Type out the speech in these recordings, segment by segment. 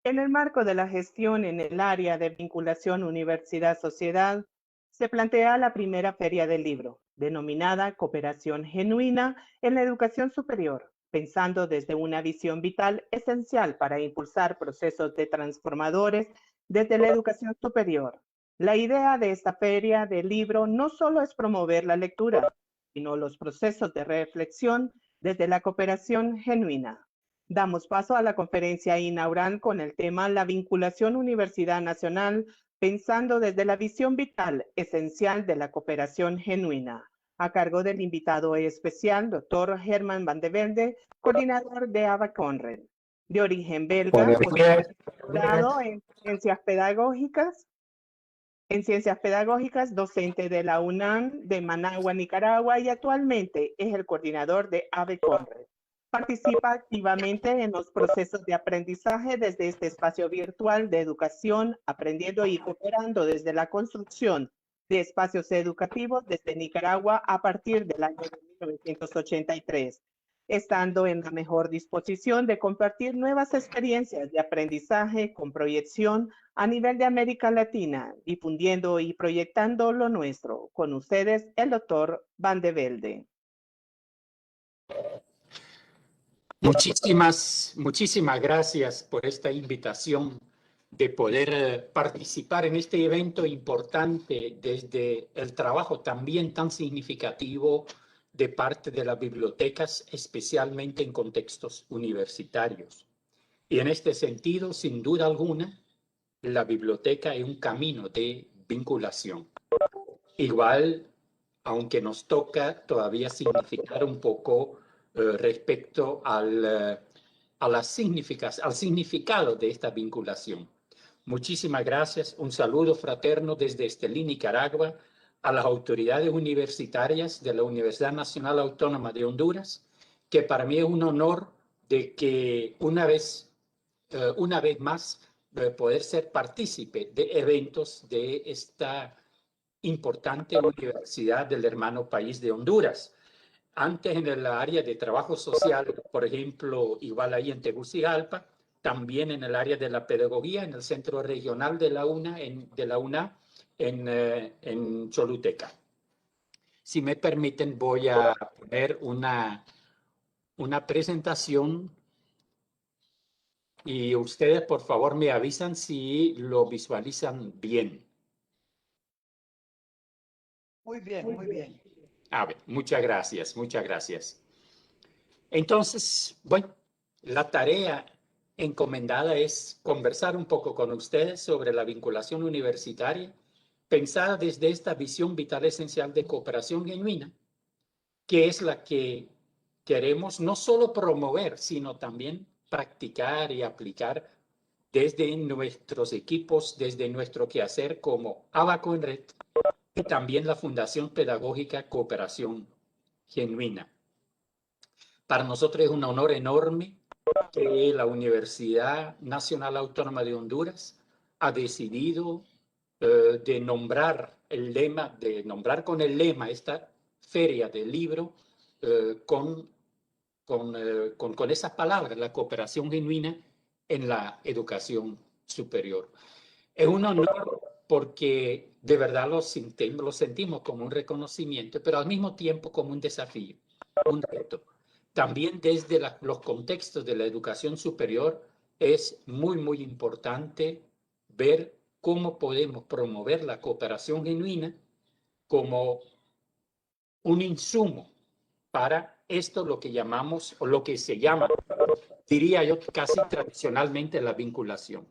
En el marco de la gestión en el área de vinculación universidad-sociedad, se plantea la primera feria del libro, denominada Cooperación Genuina en la Educación Superior, pensando desde una visión vital esencial para impulsar procesos de transformadores desde la educación superior. La idea de esta feria del libro no solo es promover la lectura, sino los procesos de reflexión desde la cooperación genuina. Damos paso a la conferencia inaugural con el tema La vinculación Universidad Nacional, pensando desde la visión vital esencial de la cooperación genuina, a cargo del invitado especial, doctor Herman Van de Velde, coordinador de ABA Conred. De origen belga, Buenos doctorado en ciencias pedagógicas, docente de la UNAM de Managua, Nicaragua, y actualmente es el coordinador de ABA Conred. Participa activamente en los procesos de aprendizaje desde este espacio virtual de educación, aprendiendo y cooperando desde la construcción de espacios educativos desde Nicaragua a partir del año de 1983, estando en la mejor disposición de compartir nuevas experiencias de aprendizaje con proyección a nivel de América Latina, difundiendo y proyectando lo nuestro. Con ustedes, el doctor Van de Velde. Muchísimas gracias por esta invitación de poder participar en este evento importante desde el trabajo también tan significativo de parte de las bibliotecas, especialmente en contextos universitarios. Y en este sentido, sin duda alguna, la biblioteca es un camino de vinculación. Igual, aunque nos toca todavía significar un poco respecto al significado de esta vinculación. Muchísimas gracias. Un saludo fraterno desde Estelí, Nicaragua, a las autoridades universitarias de la Universidad Nacional Autónoma de Honduras, que para mí es un honor de que una vez más poder ser partícipe de eventos de esta importante universidad del hermano país de Honduras. Antes en el área de trabajo social, por ejemplo, igual ahí en Tegucigalpa, también en el área de la pedagogía, en el centro regional de la UNA en Choluteca. Si me permiten, voy a poner una presentación y ustedes, por favor, me avisan si lo visualizan bien. Muy bien, muy bien. A ver, muchas gracias, muchas gracias. Entonces, bueno, la tarea encomendada es conversar un poco con ustedes sobre la vinculación universitaria, pensada desde esta visión vital esencial de cooperación genuina, que es la que queremos no solo promover, sino también practicar y aplicar desde nuestros equipos, desde nuestro quehacer como Abaco en Red y también la Fundación Pedagógica Cooperación Genuina. Para nosotros es un honor enorme que la Universidad Nacional Autónoma de Honduras ha decidido de nombrar con el lema esta feria del libro con esas palabras, la cooperación genuina en la educación superior. Es un honor porque de verdad lo sentimos como un reconocimiento, pero al mismo tiempo como un desafío, un reto. También desde los contextos de la educación superior es muy importante ver cómo podemos promover la cooperación genuina como un insumo para esto lo que llamamos o lo que se llama, diría yo, casi tradicionalmente la vinculación.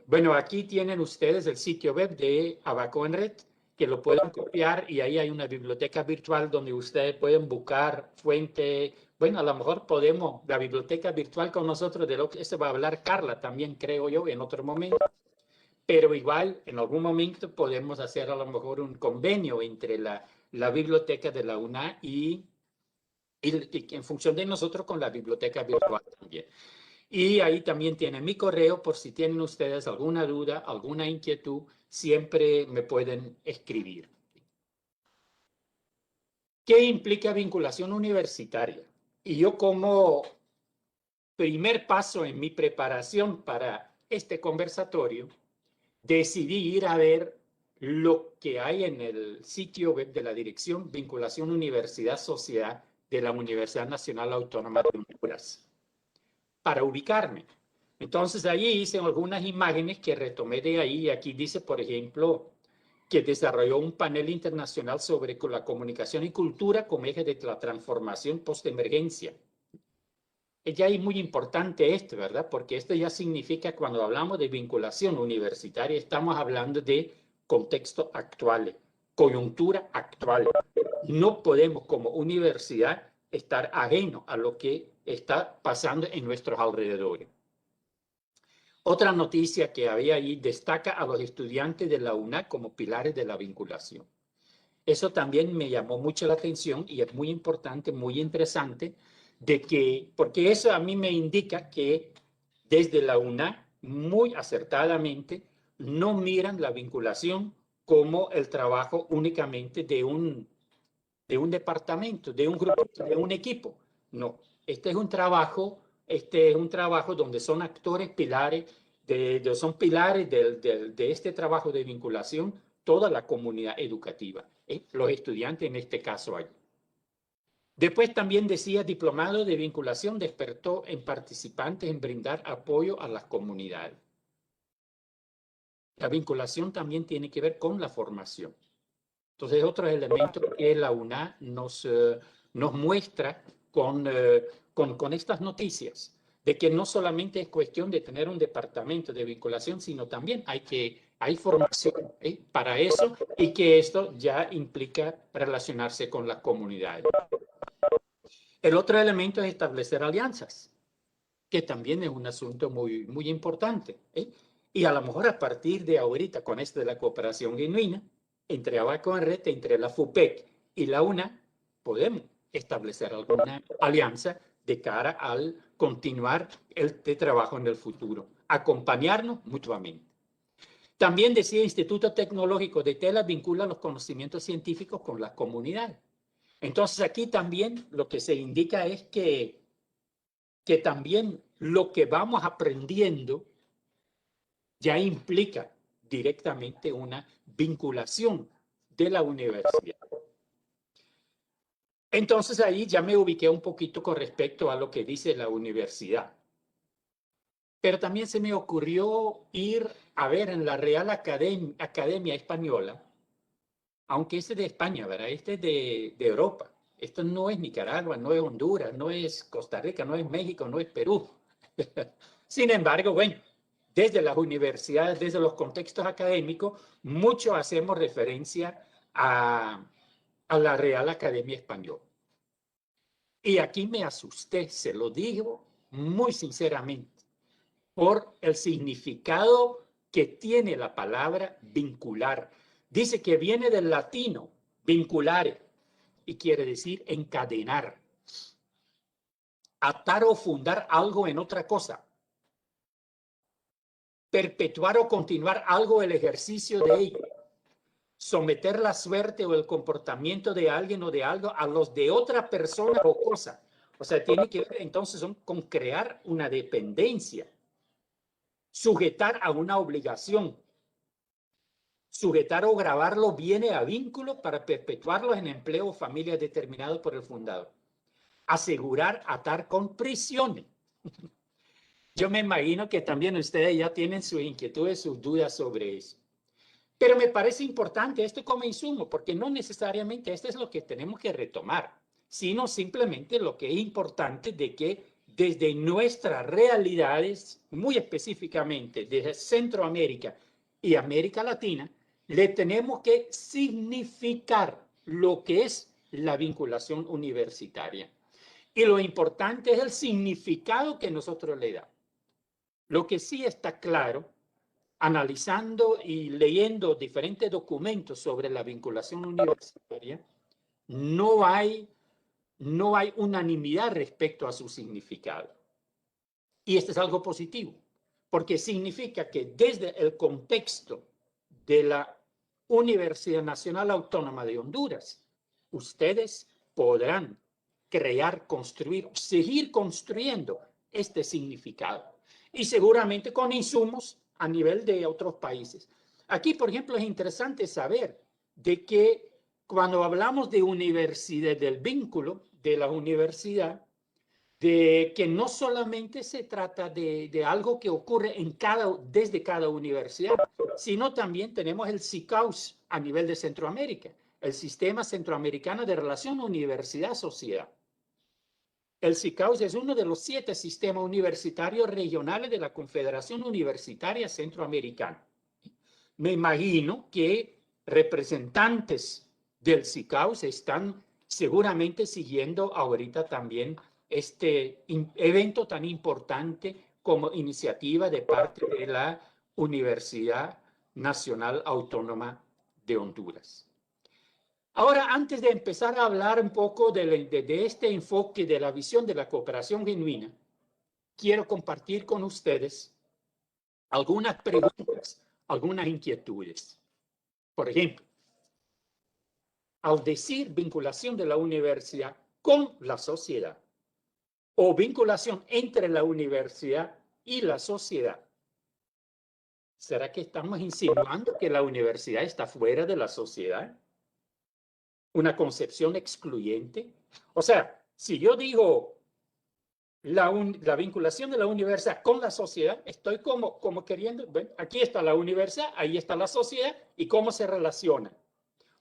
Bueno, aquí tienen ustedes el sitio web de Abaco en Red, que lo pueden copiar y ahí hay una biblioteca virtual donde ustedes pueden buscar fuente. Bueno, a lo mejor podemos, la biblioteca virtual con nosotros, de lo que eso va a hablar Carla también, creo yo, en otro momento. Pero igual, en algún momento podemos hacer a lo mejor un convenio entre la biblioteca de la UNA y en función de nosotros con la biblioteca virtual también. Y ahí también tienen mi correo por si tienen ustedes alguna duda, alguna inquietud, siempre me pueden escribir. ¿Qué implica vinculación universitaria? Y yo como primer paso en mi preparación para este conversatorio, decidí ir a ver lo que hay en el sitio web de la Dirección Vinculación Universidad-Sociedad de la Universidad Nacional Autónoma de Honduras, para ubicarme. Entonces, allí hice algunas imágenes que retomé de ahí. Aquí dice, por ejemplo, que desarrolló un panel internacional sobre la comunicación y cultura como eje de la transformación post-emergencia. Es ya muy importante esto, ¿verdad? Porque esto ya significa, cuando hablamos de vinculación universitaria, estamos hablando de contexto actual, coyuntura actual. No podemos como universidad estar ajeno a lo que está pasando en nuestros alrededores. Otra noticia que había ahí destaca a los estudiantes de la UNA como pilares de la vinculación. Eso también me llamó mucho la atención y es muy importante, muy interesante, porque eso a mí me indica que desde la UNA, muy acertadamente, no miran la vinculación como el trabajo únicamente de un departamento, de un grupo, de un equipo. No, este es un trabajo donde son actores pilares, son pilares de este trabajo de vinculación toda la comunidad educativa, los estudiantes en este caso allí. Después también decía, diplomado de vinculación despertó en participantes en brindar apoyo a las comunidades. La vinculación también tiene que ver con la formación. Entonces, otros elementos que la UNA nos muestra con estas noticias, de que no solamente es cuestión de tener un departamento de vinculación, sino también hay formación para eso, y que esto ya implica relacionarse con las comunidades. El otro elemento es establecer alianzas, que también es un asunto muy, muy importante. Y a lo mejor a partir de ahorita, con esto de la cooperación genuina, entre Abaco en Red, entre la FUPEC y la UNA, podemos establecer alguna alianza de cara al continuar este trabajo en el futuro, acompañarnos mutuamente. También decía, Instituto Tecnológico de Tela vincula los conocimientos científicos con las comunidades. Entonces aquí también lo que se indica es que también lo que vamos aprendiendo ya implica directamente una vinculación de la universidad. Entonces ahí ya me ubiqué un poquito con respecto a lo que dice la universidad. Pero también se me ocurrió ir a ver en la Real Academia Española, aunque este es de España, ¿verdad? Este es de Europa. Esto no es Nicaragua, no es Honduras, no es Costa Rica, no es México, no es Perú. Sin embargo, bueno, desde las universidades, desde los contextos académicos, mucho hacemos referencia a la Real Academia Española. Y aquí me asusté, se lo digo muy sinceramente, por el significado que tiene la palabra vincular. Dice que viene del latino, vinculare, y quiere decir encadenar, atar o fundar algo en otra cosa, perpetuar o continuar algo, el ejercicio de ello, someter la suerte o el comportamiento de alguien o de algo a los de otra persona o cosa. O sea, tiene que ver entonces con crear una dependencia, sujetar a una obligación. Sujetar o grabarlo viene a vínculo para perpetuarlo en empleo o familia determinado por el fundador. Asegurar, atar con prisiones. Yo me imagino que también ustedes ya tienen sus inquietudes, sus dudas sobre eso. Pero me parece importante esto como insumo, porque no necesariamente esto es lo que tenemos que retomar, sino simplemente lo que es importante de que desde nuestras realidades, muy específicamente desde Centroamérica y América Latina, le tenemos que significar lo que es la vinculación universitaria. Y lo importante es el significado que nosotros le damos. Lo que sí está claro, analizando y leyendo diferentes documentos sobre la vinculación universitaria, no hay unanimidad respecto a su significado. Y esto es algo positivo, porque significa que desde el contexto de la Universidad Nacional Autónoma de Honduras, ustedes podrán crear, construir, seguir construyendo este significado. Y seguramente con insumos a nivel de otros países. Aquí, por ejemplo, es interesante saber de que cuando hablamos de universidad, del vínculo de la universidad, de que no solamente se trata de algo que ocurre desde cada universidad, sino también tenemos el SICAUS a nivel de Centroamérica, el Sistema Centroamericano de Relación Universidad-Sociedad. El SICAUS es uno de los 7 sistemas universitarios regionales de la Confederación Universitaria Centroamericana. Me imagino que representantes del SICAUS están seguramente siguiendo ahorita también este evento tan importante como iniciativa de parte de la Universidad Nacional Autónoma de Honduras. Ahora, antes de empezar a hablar un poco de este enfoque de la visión de la cooperación genuina, quiero compartir con ustedes algunas preguntas, algunas inquietudes. Por ejemplo, al decir vinculación de la universidad con la sociedad o vinculación entre la universidad y la sociedad, ¿será que estamos insinuando que la universidad está fuera de la sociedad? ¿Una concepción excluyente? O sea, si yo digo la vinculación de la universidad con la sociedad, estoy como queriendo, bueno, aquí está la universidad, ahí está la sociedad, y cómo se relaciona.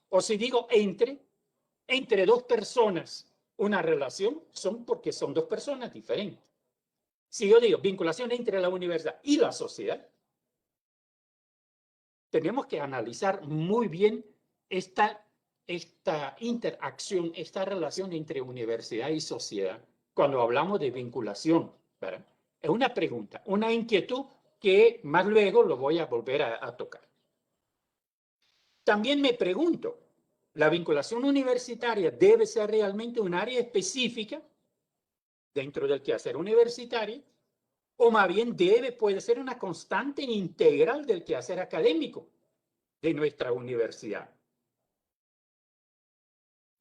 O si digo entre dos personas, una relación, porque son dos personas diferentes. Si yo digo vinculación entre la universidad y la sociedad, tenemos que analizar muy bien esta interacción, esta relación entre universidad y sociedad cuando hablamos de vinculación, ¿verdad? Es una pregunta, una inquietud que más luego lo voy a volver a tocar. También me pregunto, ¿la vinculación universitaria debe ser realmente un área específica dentro del quehacer universitario? ¿O más bien puede ser una constante integral del quehacer académico de nuestra universidad?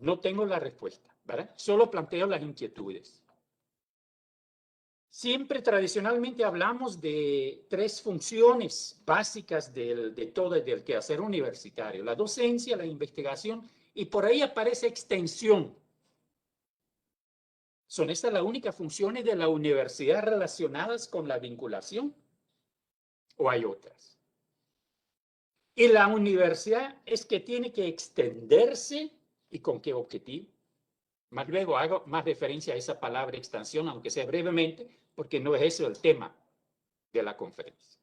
No tengo la respuesta, ¿verdad? Solo planteo las inquietudes. Siempre tradicionalmente hablamos de 3 funciones básicas del quehacer universitario: la docencia, la investigación, y por ahí aparece extensión. ¿Son estas las únicas funciones de la universidad relacionadas con la vinculación? ¿O hay otras? Y la universidad es que tiene que extenderse, ¿y con qué objetivo? Más luego hago más referencia a esa palabra extensión, aunque sea brevemente, porque no es eso el tema de la conferencia.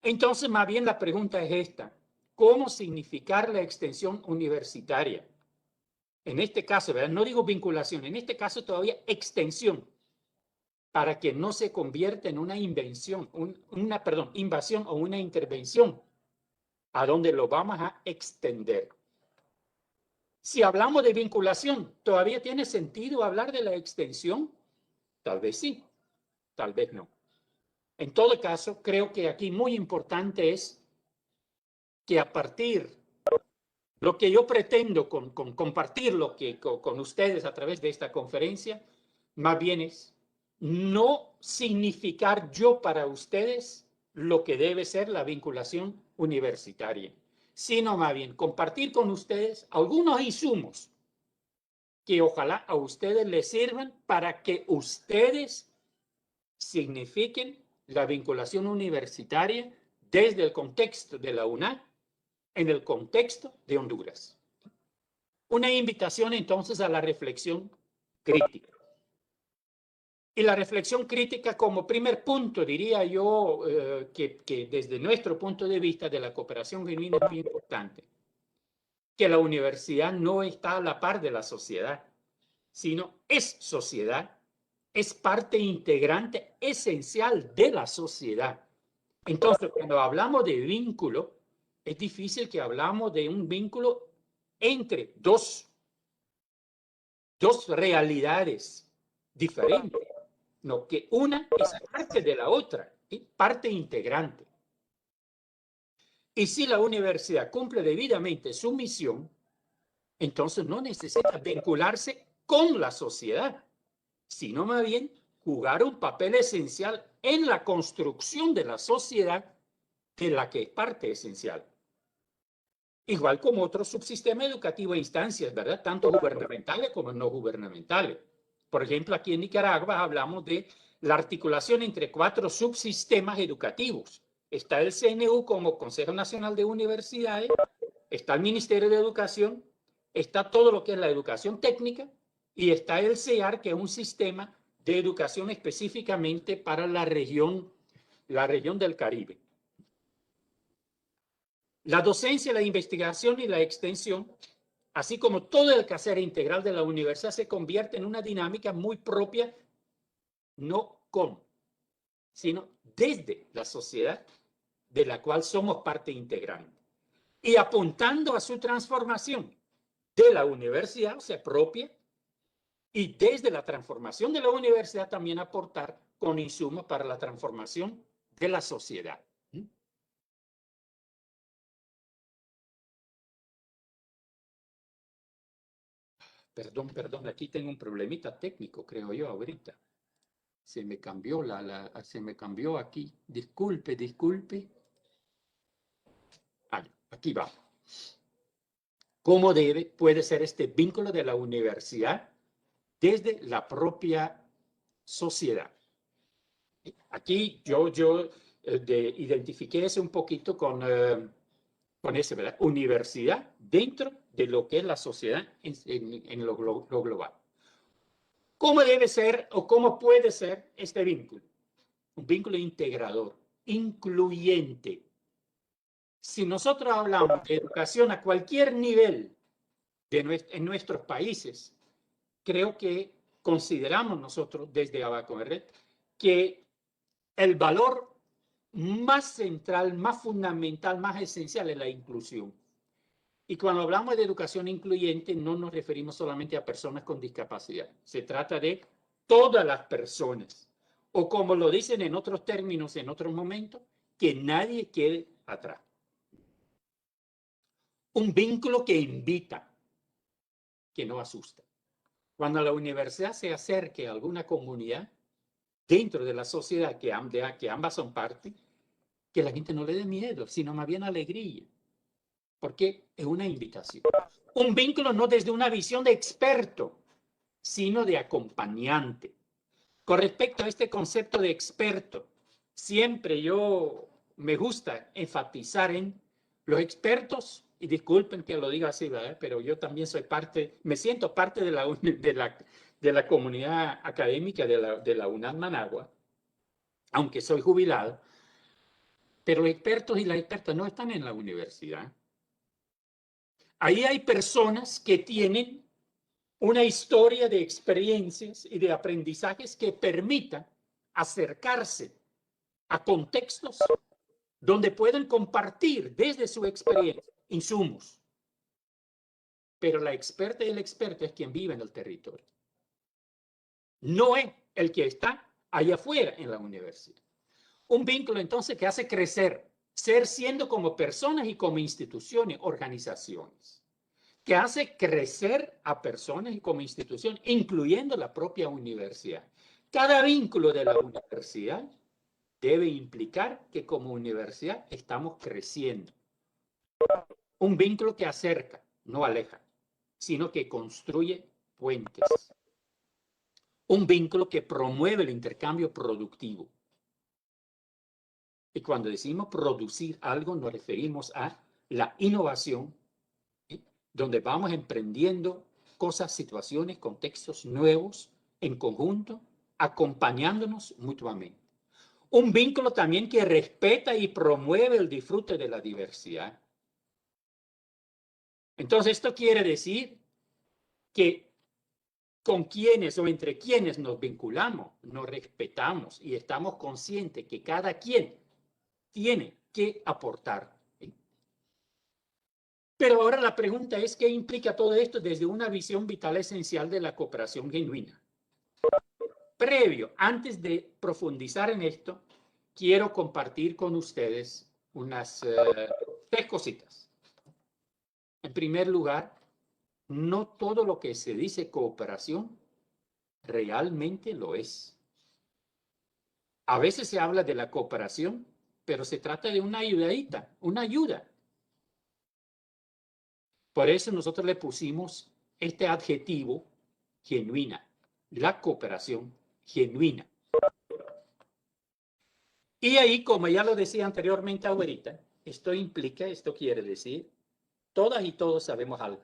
Entonces, más bien la pregunta es esta: ¿cómo significar la extensión universitaria? En este caso, ¿verdad? No digo vinculación, en este caso todavía extensión, para que no se convierta en una invasión o una intervención, a donde lo vamos a extender. Si hablamos de vinculación, ¿todavía tiene sentido hablar de la extensión? Tal vez sí, tal vez no. En todo caso, creo que aquí muy importante es que a partir lo que yo pretendo compartir con ustedes a través de esta conferencia, más bien es no significar yo para ustedes lo que debe ser la vinculación universitaria, sino más bien compartir con ustedes algunos insumos que ojalá a ustedes les sirvan para que ustedes signifiquen la vinculación universitaria desde el contexto de la UNAC en el contexto de Honduras. Una invitación entonces a la reflexión crítica. Y la reflexión crítica como primer punto, diría yo, que desde nuestro punto de vista de la cooperación genuina es muy importante, que la universidad no está a la par de la sociedad, sino es sociedad, es parte integrante esencial de la sociedad. Entonces, cuando hablamos de vínculo, es difícil que hablamos de un vínculo entre dos realidades diferentes, no, que una es parte de la otra, parte integrante. Y si la universidad cumple debidamente su misión, entonces no necesita vincularse con la sociedad, sino más bien jugar un papel esencial en la construcción de la sociedad de la que es parte esencial. Igual como otros subsistemas educativos e instancias, ¿verdad? Tanto gubernamentales como no gubernamentales. Por ejemplo, aquí en Nicaragua hablamos de la articulación entre 4 subsistemas educativos. Está el CNU como Consejo Nacional de Universidades, está el Ministerio de Educación, está todo lo que es la educación técnica y está el CEAR, que es un sistema de educación específicamente para la región del Caribe. La docencia, la investigación y la extensión, así como todo el quehacer integral de la universidad, se convierte en una dinámica muy propia, no con, sino desde la sociedad de la cual somos parte integrante. Y apuntando a su transformación de la universidad, o sea, propia, y desde la transformación de la universidad también aportar con insumos para la transformación de la sociedad. Perdón, aquí tengo un problemita técnico, creo yo, ahorita. Se me cambió se me cambió aquí. Disculpe. Aquí va. ¿Cómo puede ser este vínculo de la universidad desde la propia sociedad? Aquí yo identifiqué eso un poquito con ese, ¿verdad? Universidad dentro de lo que es la sociedad en lo global. ¿Cómo debe ser o cómo puede ser este vínculo? Un vínculo integrador, incluyente. Si nosotros hablamos de educación a cualquier nivel en nuestros países, creo que consideramos nosotros desde Abaco que el valor más central, más fundamental, más esencial es la inclusión. Y cuando hablamos de educación incluyente, no nos referimos solamente a personas con discapacidad. Se trata de todas las personas. O como lo dicen en otros términos, en otros momentos, que nadie quede atrás. Un vínculo que invita, que no asusta. Cuando la universidad se acerque a alguna comunidad dentro de la sociedad que ambas son parte, que la gente no le dé miedo, sino más bien alegría, porque es una invitación. Un vínculo no desde una visión de experto, sino de acompañante. Con respecto a este concepto de experto, siempre yo me gusta enfatizar en los expertos, y disculpen que lo diga así, ¿verdad? Pero yo también soy parte, me siento parte de la comunidad académica de la UNAM Managua, aunque soy jubilado, pero los expertos y las expertas no están en la universidad. Ahí hay personas que tienen una historia de experiencias y de aprendizajes que permitan acercarse a contextos donde pueden compartir desde su experiencia insumos. Pero la experta y el experto es quien vive en el territorio. No es el que está allá afuera en la universidad. Un vínculo entonces que hace crecer, ser siendo como personas y como instituciones, organizaciones, que hace crecer a personas y como instituciones, incluyendo la propia universidad. Cada vínculo de la universidad debe implicar que como universidad estamos creciendo. Un vínculo que acerca, no aleja, sino que construye puentes. Un vínculo que promueve el intercambio productivo. Y cuando decimos producir algo, nos referimos a la innovación, ¿sí? Donde vamos emprendiendo cosas, situaciones, contextos nuevos en conjunto, acompañándonos mutuamente. Un vínculo también que respeta y promueve el disfrute de la diversidad. Entonces, esto quiere decir que con quienes o entre quienes nos vinculamos, nos respetamos y estamos conscientes que cada quien tiene que aportar. Pero ahora la pregunta es, ¿qué implica todo esto desde una visión vital esencial de la cooperación genuina? Previo, antes de profundizar en esto, quiero compartir con ustedes unas 3 cositas. En primer lugar, no todo lo que se dice cooperación realmente lo es. A veces se habla de la cooperación, pero se trata de una ayudadita, una ayuda. Por eso nosotros le pusimos este adjetivo genuina, la cooperación genuina. Y ahí, como ya lo decía anteriormente ahorita, esto quiere decir, todas y todos sabemos algo.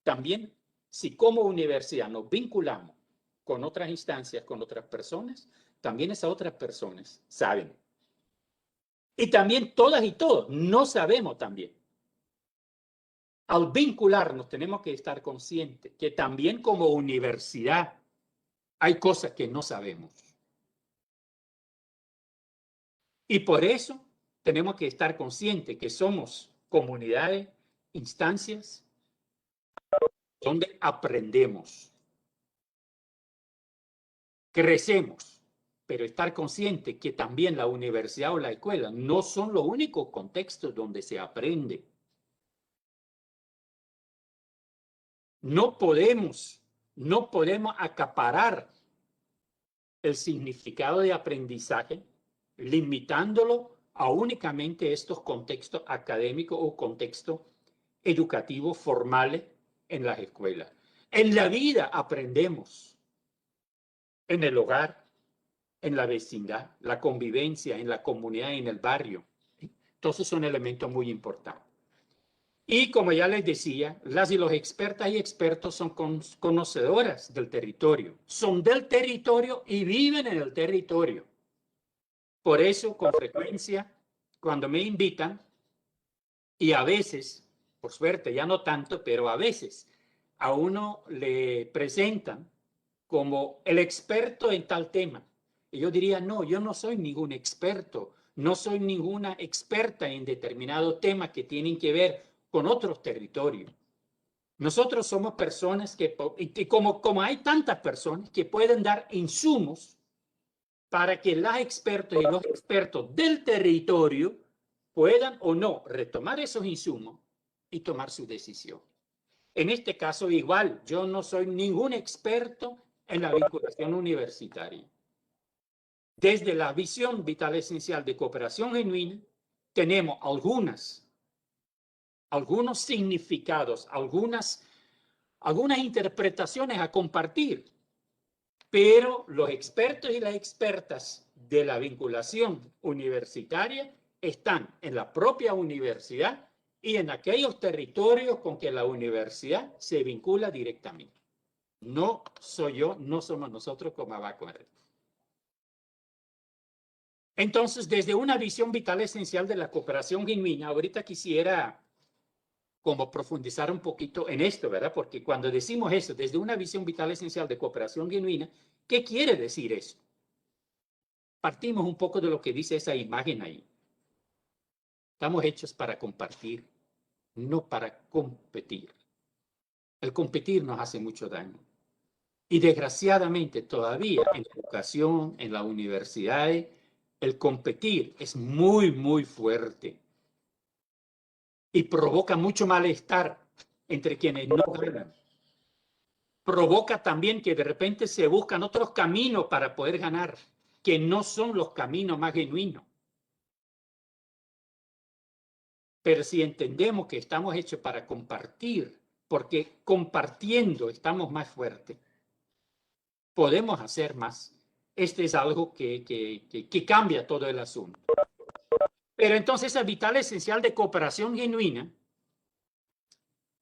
También, si como universidad nos vinculamos con otras instancias, con otras personas, también esas otras personas saben. Y también todas y todos no sabemos también. Al vincularnos tenemos que estar conscientes que también como universidad hay cosas que no sabemos. Y por eso tenemos que estar conscientes que somos comunidades, instancias donde aprendemos, crecemos, pero estar consciente que también la universidad o la escuela no son los únicos contextos donde se aprende. No podemos acaparar el significado de aprendizaje limitándolo a únicamente estos contextos académicos o contextos educativos formales en las escuelas. En la vida aprendemos, en el hogar, en la vecindad, la convivencia, en la comunidad, en el barrio. Entonces son elementos muy importantes. Y como ya les decía, las y los expertas y expertos son conocedoras del territorio, son del territorio y viven en el territorio. Por eso, con frecuencia, cuando me invitan, y a veces, por suerte ya no tanto, pero a veces a uno le presentan como el experto en tal tema. Y yo diría, no, yo no soy ningún experto, no soy ninguna experta en determinado tema que tienen que ver con otros territorios. Nosotros somos personas que, como hay tantas personas que pueden dar insumos para que las expertos y los expertos del territorio puedan o no retomar esos insumos y tomar su decisión. En este caso, igual, yo no soy ningún experto en la vinculación universitaria. Desde la visión vital esencial de cooperación genuina, tenemos algunos significados, algunas interpretaciones a compartir, pero los expertos y las expertas de la vinculación universitaria están en la propia universidad y en aquellos territorios con que la universidad se vincula directamente. No soy yo, no somos nosotros como Abaco. Entonces, desde una visión vital esencial de la cooperación genuina, ahorita quisiera como profundizar un poquito en esto, ¿verdad? Porque cuando decimos eso, desde una visión vital esencial de cooperación genuina, ¿qué quiere decir eso? Partimos un poco de lo que dice esa imagen ahí. Estamos hechos para compartir, no para competir. El competir nos hace mucho daño. Y desgraciadamente todavía en la educación, en la universidad, el competir es muy, muy fuerte. Y provoca mucho malestar entre quienes no ganan. Provoca también que de repente se buscan otros caminos para poder ganar, que no son los caminos más genuinos. Pero si entendemos que estamos hechos para compartir, porque compartiendo estamos más fuertes, podemos hacer más. Este es algo que cambia todo el asunto. Pero entonces esa vital esencial de cooperación genuina,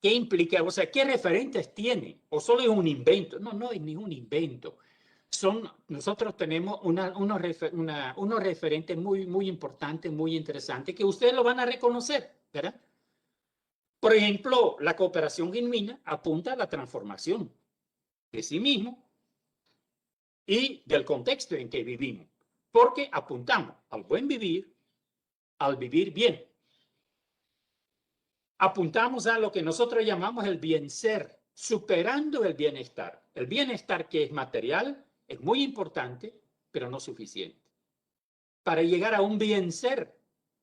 ¿qué implica? O sea, ¿qué referentes tiene? ¿O solo es un invento? No, no es ningún invento. Nosotros tenemos unos referentes muy, muy importantes, muy interesantes, que ustedes lo van a reconocer, ¿verdad? Por ejemplo, la cooperación genuina apunta a la transformación de sí mismo y del contexto en que vivimos, porque apuntamos al buen vivir, al vivir bien. Apuntamos a lo que nosotros llamamos el bien ser, superando el bienestar. El bienestar que es material es muy importante, pero no suficiente. Para llegar a un bien ser,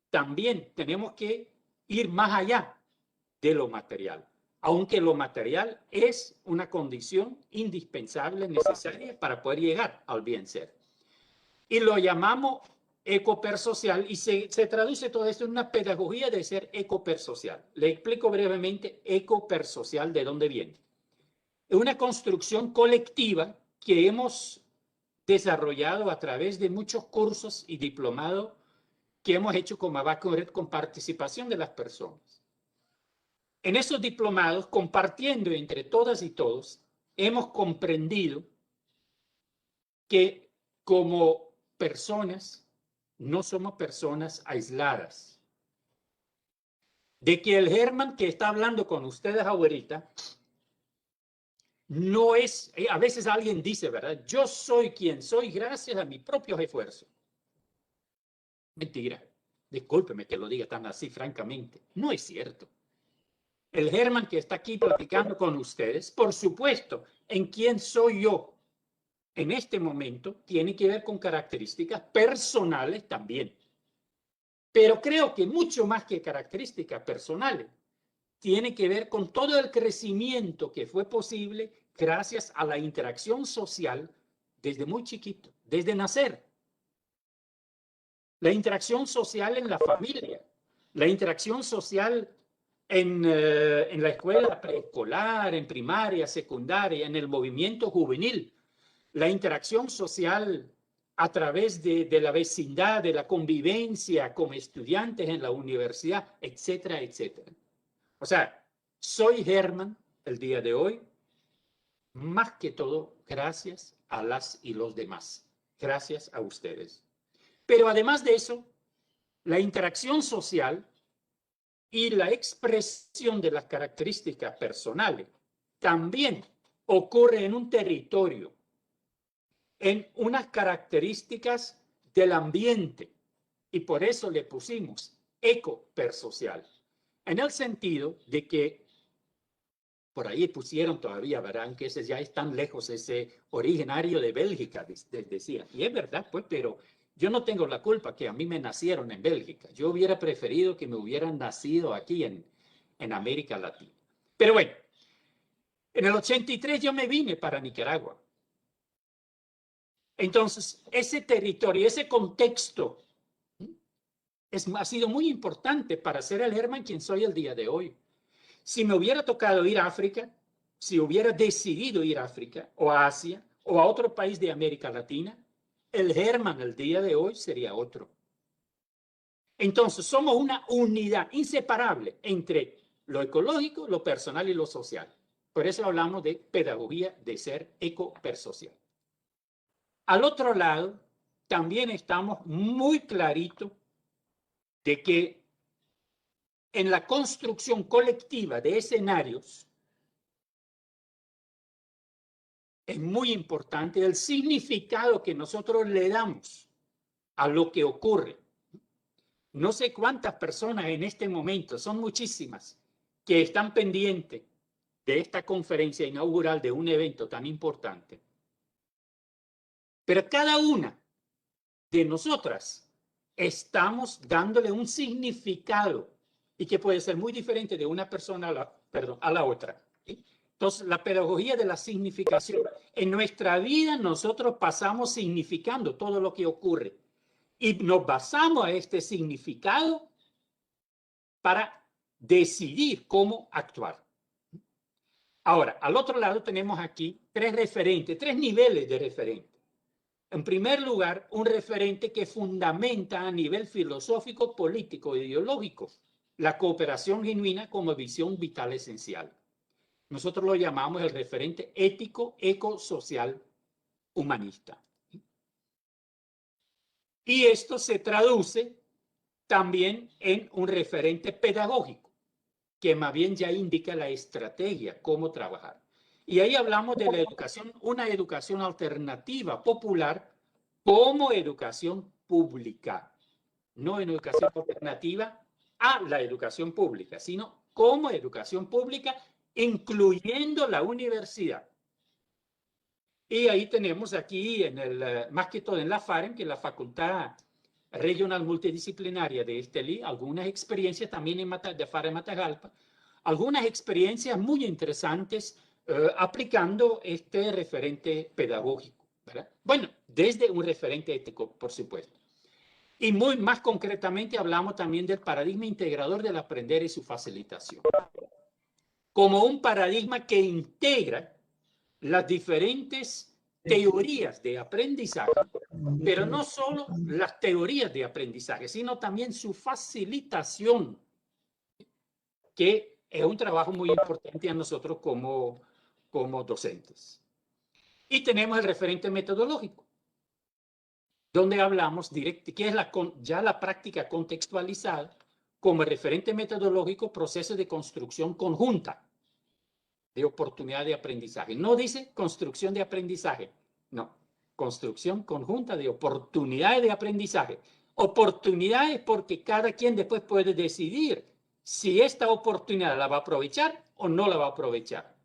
también tenemos que ir más allá de lo material, aunque lo material es una condición indispensable, necesaria para poder llegar al bien ser. Y lo llamamos ecopersocial y se traduce todo esto en una pedagogía de ser ecopersocial. Le explico brevemente ecopersocial de dónde viene. Es una construcción colectiva que hemos desarrollado a través de muchos cursos y diplomados que hemos hecho con Abaco Red con participación de las personas. En esos diplomados, compartiendo entre todas y todos, hemos comprendido que como personas no somos personas aisladas. De que el Germán que está hablando con ustedes ahorita no es, a veces alguien dice, ¿verdad? Yo soy quien soy gracias a mis propios esfuerzos. Mentira. Discúlpeme que lo diga tan así, francamente. No es cierto. El Germán que está aquí platicando con ustedes, por supuesto, en quién soy yo en este momento, tiene que ver con características personales también. Pero creo que mucho más que características personales, tiene que ver con todo el crecimiento que fue posible gracias a la interacción social desde muy chiquito, desde nacer. La interacción social en la familia, la interacción social en la escuela preescolar, en primaria, secundaria, en el movimiento juvenil, la interacción social a través de la vecindad, de la convivencia como estudiantes en la universidad, etcétera, etcétera. O sea, soy Germán el día de hoy, más que todo gracias a las y los demás, gracias a ustedes. Pero además de eso, la interacción social y la expresión de las características personales también ocurre en un territorio, en unas características del ambiente, y por eso le pusimos ecopersocial, en el sentido de que por ahí pusieron todavía, verán que ese ya es tan lejos, ese originario de Bélgica, decía. Y es verdad, pues, pero yo no tengo la culpa que a mí me nacieron en Bélgica. Yo hubiera preferido que me hubieran nacido aquí en América Latina. Pero bueno, en el 83 yo me vine para Nicaragua. Entonces, ese territorio, ese contexto ha sido muy importante para ser el Germán quien soy el día de hoy. Si me hubiera tocado ir a África, si hubiera decidido ir a África o a Asia o a otro país de América Latina, el Germán el día de hoy sería otro. Entonces, somos una unidad inseparable entre lo ecológico, lo personal y lo social. Por eso hablamos de pedagogía de ser ecopersocial. Al otro lado, también estamos muy claritos de que en la construcción colectiva de escenarios es muy importante el significado que nosotros le damos a lo que ocurre. No sé cuántas personas en este momento, son muchísimas, que están pendientes de esta conferencia inaugural de un evento tan importante. Pero cada una de nosotras estamos dándole un significado y que puede ser muy diferente de una persona a la otra. ¿Sí? Entonces, la pedagogía de la significación. En nuestra vida nosotros pasamos significando todo lo que ocurre y nos basamos a este significado para decidir cómo actuar. Ahora, al otro lado tenemos aquí tres referentes, tres niveles de referente. En primer lugar, un referente que fundamenta a nivel filosófico, político e ideológico la cooperación genuina como visión vital esencial. Nosotros lo llamamos el referente ético, ecosocial, humanista. Y esto se traduce también en un referente pedagógico, que más bien ya indica la estrategia, cómo trabajar. Y ahí hablamos de la educación, una educación alternativa, popular, como educación pública. No en educación alternativa a la educación pública, sino como educación pública, incluyendo la universidad. Y ahí tenemos aquí, más que todo en la FAREM, que es la Facultad Regional Multidisciplinaria de Estelí, algunas experiencias también de FAREM Matagalpa, algunas experiencias muy interesantes aplicando este referente pedagógico. ¿verdad? Bueno, desde un referente ético, por supuesto. Y muy más concretamente hablamos también del paradigma integrador del aprender y su facilitación. Como un paradigma que integra las diferentes teorías de aprendizaje, pero no solo las teorías de aprendizaje, sino también su facilitación, que es un trabajo muy importante a nosotros como docentes. Y tenemos el referente metodológico, donde hablamos directo, que es ya la práctica contextualizada como referente metodológico, proceso de construcción conjunta de oportunidad de aprendizaje. No dice construcción de aprendizaje, no, construcción conjunta de oportunidades de aprendizaje. Oportunidades porque cada quien después puede decidir si esta oportunidad la va a aprovechar o no la va a aprovechar.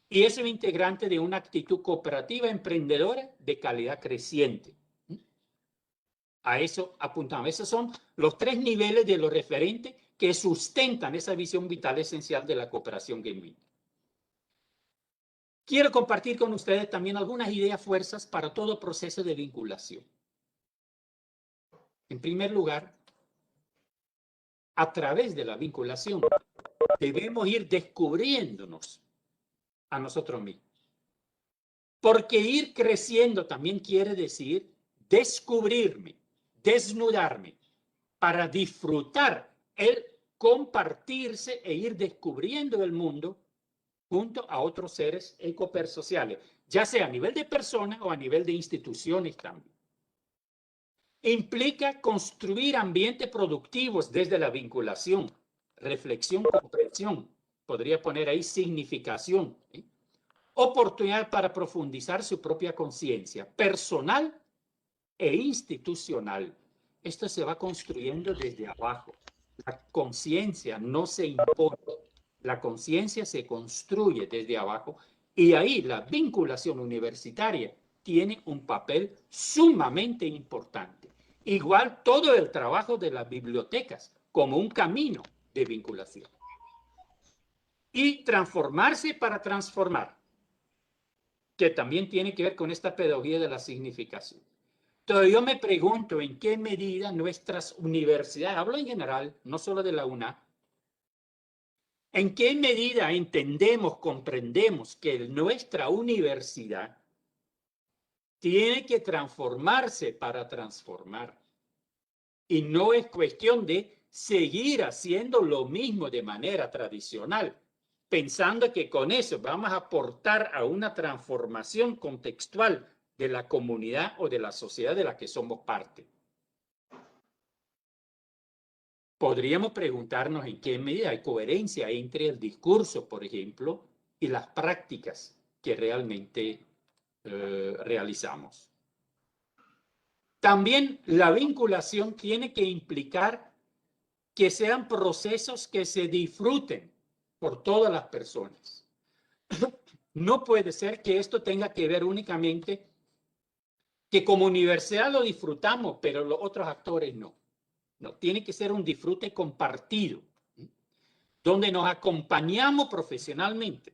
Y es un integrante de una actitud cooperativa emprendedora de calidad creciente. A eso apuntamos. Esos son los 3 niveles de lo referente que sustentan esa visión vital esencial de la cooperación genuina. Quiero compartir con ustedes también algunas ideas fuerzas para todo proceso de vinculación. En primer lugar, a través de la vinculación, debemos ir descubriéndonos a nosotros mismos. Porque ir creciendo también quiere decir descubrirme, desnudarme, para disfrutar el compartirse e ir descubriendo el mundo junto a otros seres ecopersociales, ya sea a nivel de personas o a nivel de instituciones también. Implica construir ambientes productivos desde la vinculación, reflexión, comprensión, podría poner ahí significación, ¿sí? Oportunidad para profundizar su propia conciencia personal e institucional. Esto se va construyendo desde abajo. La conciencia no se impone. La conciencia se construye desde abajo y ahí la vinculación universitaria tiene un papel sumamente importante. Igual todo el trabajo de las bibliotecas como un camino de vinculación. Y transformarse para transformar, que también tiene que ver con esta pedagogía de la significación. Entonces yo me pregunto en qué medida nuestras universidades, hablo en general, no solo de la UNA, en qué medida entendemos, comprendemos que nuestra universidad tiene que transformarse para transformar. Y no es cuestión de seguir haciendo lo mismo de manera tradicional, pensando que con eso vamos a aportar a una transformación contextual de la comunidad o de la sociedad de la que somos parte. Podríamos preguntarnos en qué medida hay coherencia entre el discurso, por ejemplo, y las prácticas que realmente realizamos. También la vinculación tiene que implicar que sean procesos que se disfruten por todas las personas. No puede ser que esto tenga que ver únicamente que como universidad lo disfrutamos, pero los otros actores no. No, tiene que ser un disfrute compartido, donde nos acompañamos profesionalmente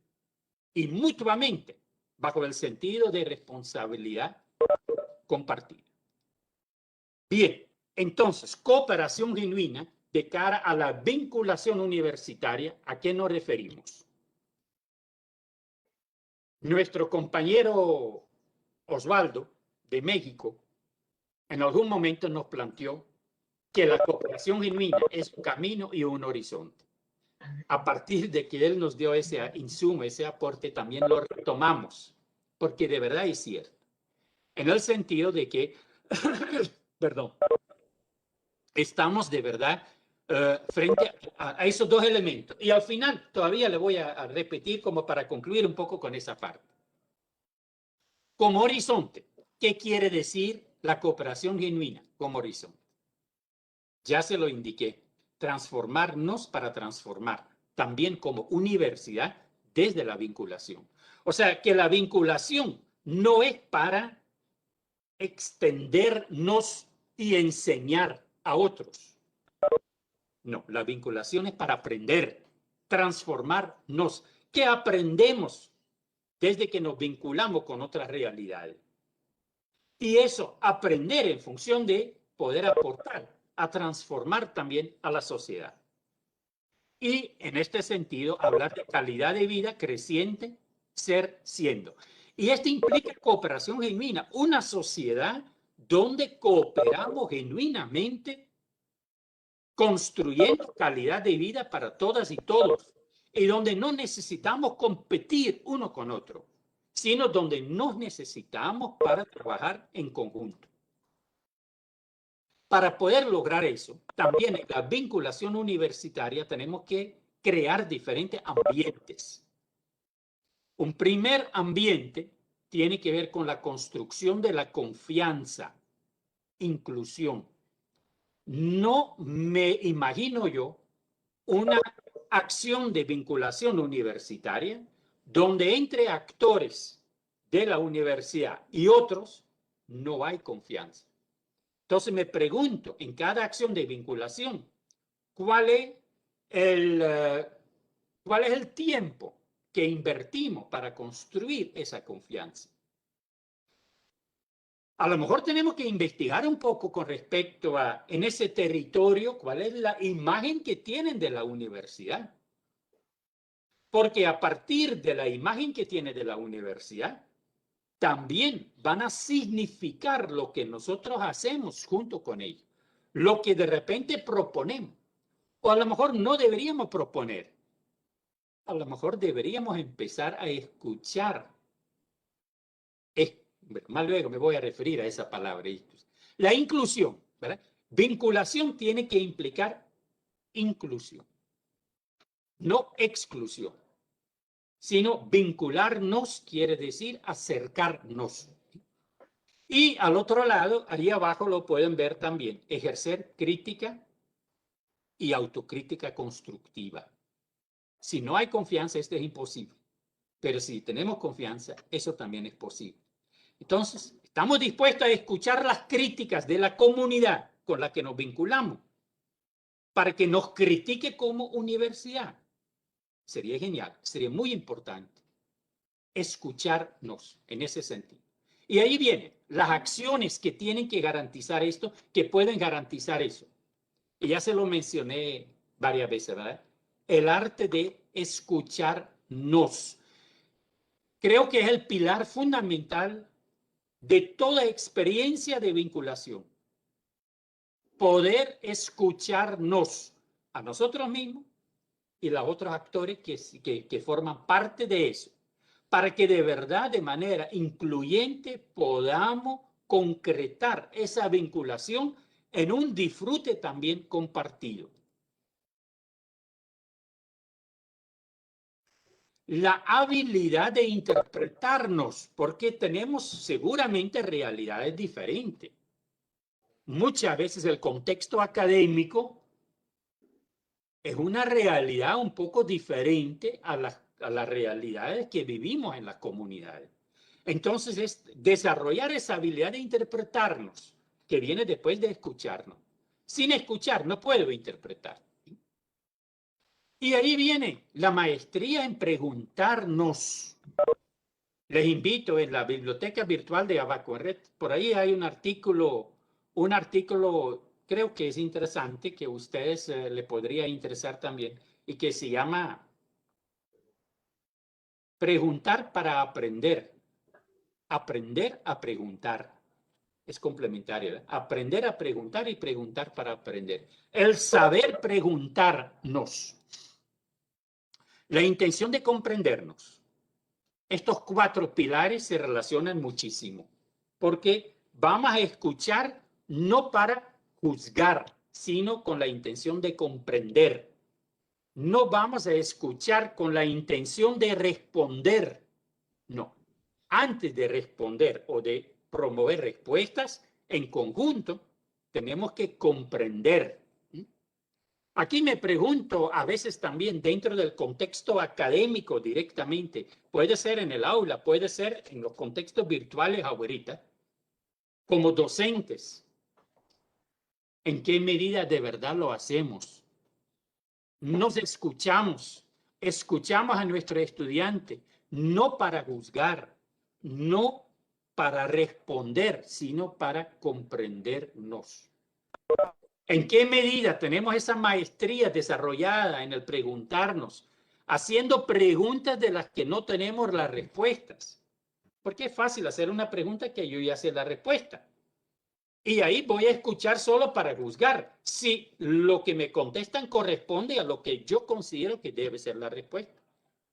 y mutuamente bajo el sentido de responsabilidad compartida. Bien, entonces, cooperación genuina de cara a la vinculación universitaria, ¿a qué nos referimos? Nuestro compañero Osvaldo de México en algún momento nos planteó que la cooperación genuina es un camino y un horizonte. A partir de que él nos dio ese insumo, ese aporte, también lo retomamos, porque de verdad es cierto. En el sentido de que, perdón, estamos de verdad frente a esos 2 elementos. Y al final todavía le voy a repetir como para concluir un poco con esa parte. Como horizonte, ¿qué quiere decir la cooperación genuina como horizonte? Ya se lo indiqué, transformarnos para transformar, también como universidad desde la vinculación. O sea, que la vinculación no es para extendernos y enseñar a otros. No, la vinculación es para aprender, transformarnos. ¿Qué aprendemos desde que nos vinculamos con otras realidades? Y eso, aprender en función de poder aportar, a transformar también a la sociedad. Y en este sentido, hablar de calidad de vida creciente, ser, siendo. Y esto implica cooperación genuina, una sociedad donde cooperamos genuinamente, construyendo calidad de vida para todas y todos, y donde no necesitamos competir uno con otro, sino donde nos necesitamos para trabajar en conjunto. Para poder lograr eso, también en la vinculación universitaria tenemos que crear diferentes ambientes. Un primer ambiente tiene que ver con la construcción de la confianza, inclusión. No me imagino yo una acción de vinculación universitaria donde entre actores de la universidad y otros no hay confianza. Entonces me pregunto, en cada acción de vinculación, ¿cuál es el tiempo que invertimos para construir esa confianza? A lo mejor tenemos que investigar un poco con respecto a, en ese territorio, cuál es la imagen que tienen de la universidad. Porque a partir de la imagen que tiene de la universidad, también van a significar lo que nosotros hacemos junto con ellos, lo que de repente proponemos. O a lo mejor no deberíamos proponer. A lo mejor deberíamos empezar a escuchar. Más luego me voy a referir a esa palabra. La inclusión, ¿verdad? Vinculación tiene que implicar inclusión, no exclusión. Sino vincularnos quiere decir acercarnos. Y al otro lado, ahí abajo lo pueden ver también, ejercer crítica y autocrítica constructiva. Si no hay confianza, esto es imposible. Pero si tenemos confianza, eso también es posible. Entonces, estamos dispuestos a escuchar las críticas de la comunidad con la que nos vinculamos para que nos critique como universidad. Sería genial, sería muy importante escucharnos en ese sentido. Y ahí vienen las acciones que tienen que garantizar esto, que pueden garantizar eso. Y ya se lo mencioné varias veces, ¿verdad? El arte de escucharnos. Creo que es el pilar fundamental de toda experiencia de vinculación. Poder escucharnos a nosotros mismos y los otros actores que forman parte de eso, para que de verdad, de manera incluyente, podamos concretar esa vinculación en un disfrute también compartido. La habilidad de interpretarnos, porque tenemos seguramente realidades diferentes. Muchas veces el contexto académico es una realidad un poco diferente a las realidades que vivimos en las comunidades. Entonces es desarrollar esa habilidad de interpretarnos, que viene después de escucharnos. Sin escuchar no puedo interpretar. Y ahí viene la maestría en preguntarnos. Les invito en la biblioteca virtual de Abacoret, por ahí hay un artículo creo que es interesante, que a ustedes le podría interesar también, y que se llama Preguntar para aprender. Aprender a preguntar. Es complementario, ¿verdad? Aprender a preguntar y preguntar para aprender. El saber preguntarnos. La intención de comprendernos. Estos 4 pilares se relacionan muchísimo, porque vamos a escuchar no para juzgar, sino con la intención de comprender. No vamos a escuchar con la intención de responder. No. Antes de responder o de promover respuestas en conjunto, tenemos que comprender. Aquí me pregunto a veces también dentro del contexto académico directamente, puede ser en el aula, puede ser en los contextos virtuales ahorita, como docentes, ¿en qué medida de verdad lo hacemos? Nos escuchamos a nuestro estudiante, no para juzgar, no para responder, sino para comprendernos. ¿En qué medida tenemos esa maestría desarrollada en el preguntarnos, haciendo preguntas de las que no tenemos las respuestas? Porque es fácil hacer una pregunta que yo ya sé la respuesta. Y ahí voy a escuchar solo para juzgar si lo que me contestan corresponde a lo que yo considero que debe ser la respuesta.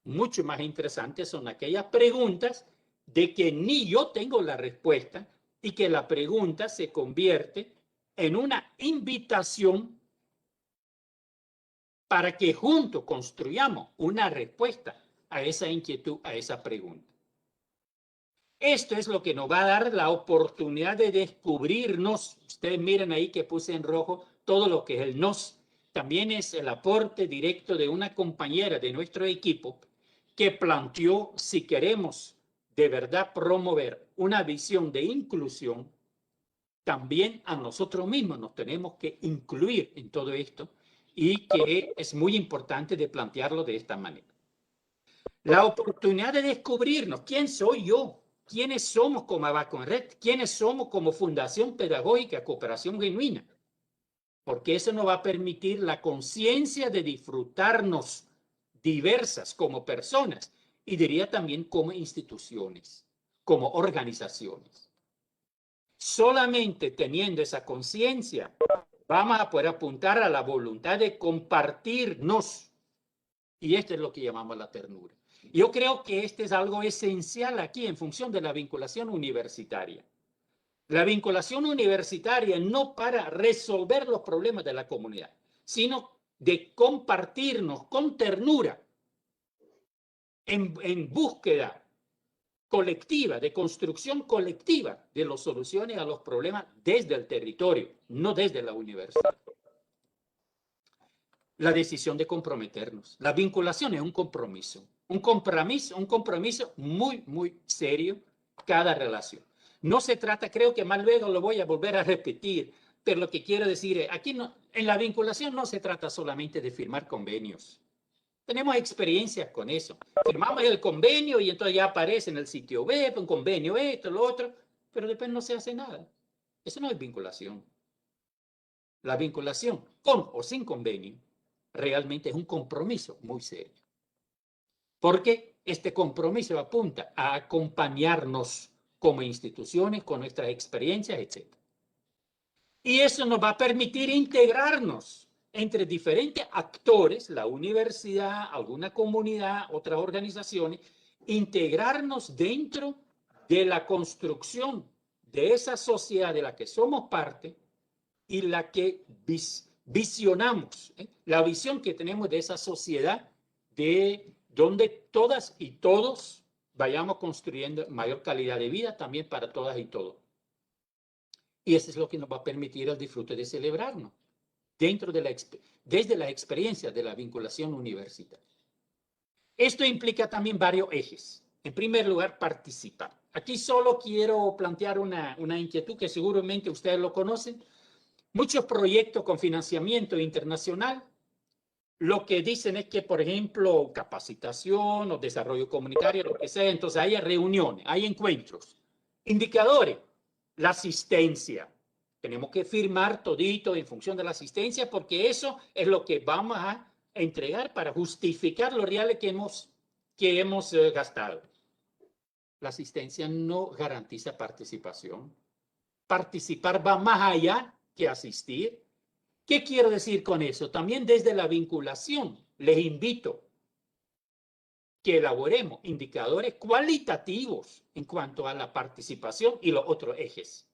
Mucho más interesantes son aquellas preguntas de que ni yo tengo la respuesta y que la pregunta se convierte en una invitación para que juntos construyamos una respuesta a esa inquietud, a esa pregunta. Esto es lo que nos va a dar la oportunidad de descubrirnos. Ustedes miren ahí que puse en rojo todo lo que es el nos. También es el aporte directo de una compañera de nuestro equipo que planteó, si queremos de verdad promover una visión de inclusión, también a nosotros mismos nos tenemos que incluir en todo esto y que es muy importante de plantearlo de esta manera. La oportunidad de descubrirnos, ¿quién soy yo? ¿Quiénes somos como Abaco en Red? ¿Quiénes somos como Fundación Pedagógica Cooperación Genuina? Porque eso nos va a permitir la conciencia de disfrutarnos diversas como personas y diría también como instituciones, como organizaciones. Solamente teniendo esa conciencia vamos a poder apuntar a la voluntad de compartirnos. Y esto es lo que llamamos la ternura. Yo creo que este es algo esencial aquí en función de la vinculación universitaria. La vinculación universitaria no para resolver los problemas de la comunidad, sino de compartirnos con ternura en búsqueda colectiva, de construcción colectiva de las soluciones a los problemas desde el territorio, no desde la universidad. La decisión de comprometernos. La vinculación es un compromiso muy, muy serio, cada relación. No se trata, creo que más luego lo voy a volver a repetir, pero lo que quiero decir es, aquí no, en la vinculación no se trata solamente de firmar convenios. Tenemos experiencias con eso. Firmamos el convenio y entonces ya aparece en el sitio web, un convenio, esto, lo otro, pero después no se hace nada. Eso no es vinculación. La vinculación, con o sin convenio, realmente es un compromiso muy serio. Porque este compromiso apunta a acompañarnos como instituciones, con nuestras experiencias, etc. Y eso nos va a permitir integrarnos entre diferentes actores, la universidad, alguna comunidad, otras organizaciones, integrarnos dentro de la construcción de esa sociedad de la que somos parte y la que visionamos, la visión que tenemos de esa sociedad de donde todas y todos vayamos construyendo mayor calidad de vida también para todas y todos. Y eso es lo que nos va a permitir el disfrute de celebrarnos desde la experiencia de la vinculación universitaria. Esto implica también varios ejes. En primer lugar, participar. Aquí solo quiero plantear una inquietud que seguramente ustedes lo conocen. Muchos proyectos con financiamiento internacional lo que dicen es que, por ejemplo, capacitación o desarrollo comunitario, lo que sea, entonces hay reuniones, hay encuentros. Indicadores, la asistencia. Tenemos que firmar todito en función de la asistencia porque eso es lo que vamos a entregar para justificar los reales que hemos gastado. La asistencia no garantiza participación. Participar va más allá que asistir. ¿Qué quiero decir con eso? También desde la vinculación les invito que elaboremos indicadores cualitativos en cuanto a la participación y los otros ejes.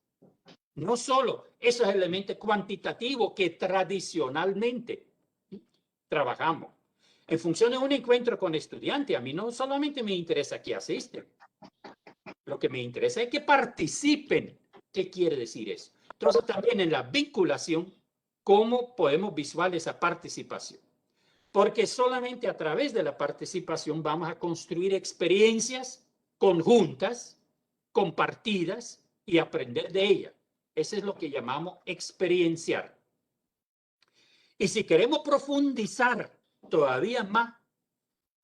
No solo esos elementos cuantitativos que tradicionalmente trabajamos. En función de un encuentro con estudiantes, a mí no solamente me interesa que asisten. Lo que me interesa es que participen. ¿Qué quiere decir eso? Entonces también en la vinculación, ¿cómo podemos visualizar esa participación? Porque solamente a través de la participación vamos a construir experiencias conjuntas, compartidas y aprender de ellas. Eso es lo que llamamos experienciar. Y si queremos profundizar todavía más,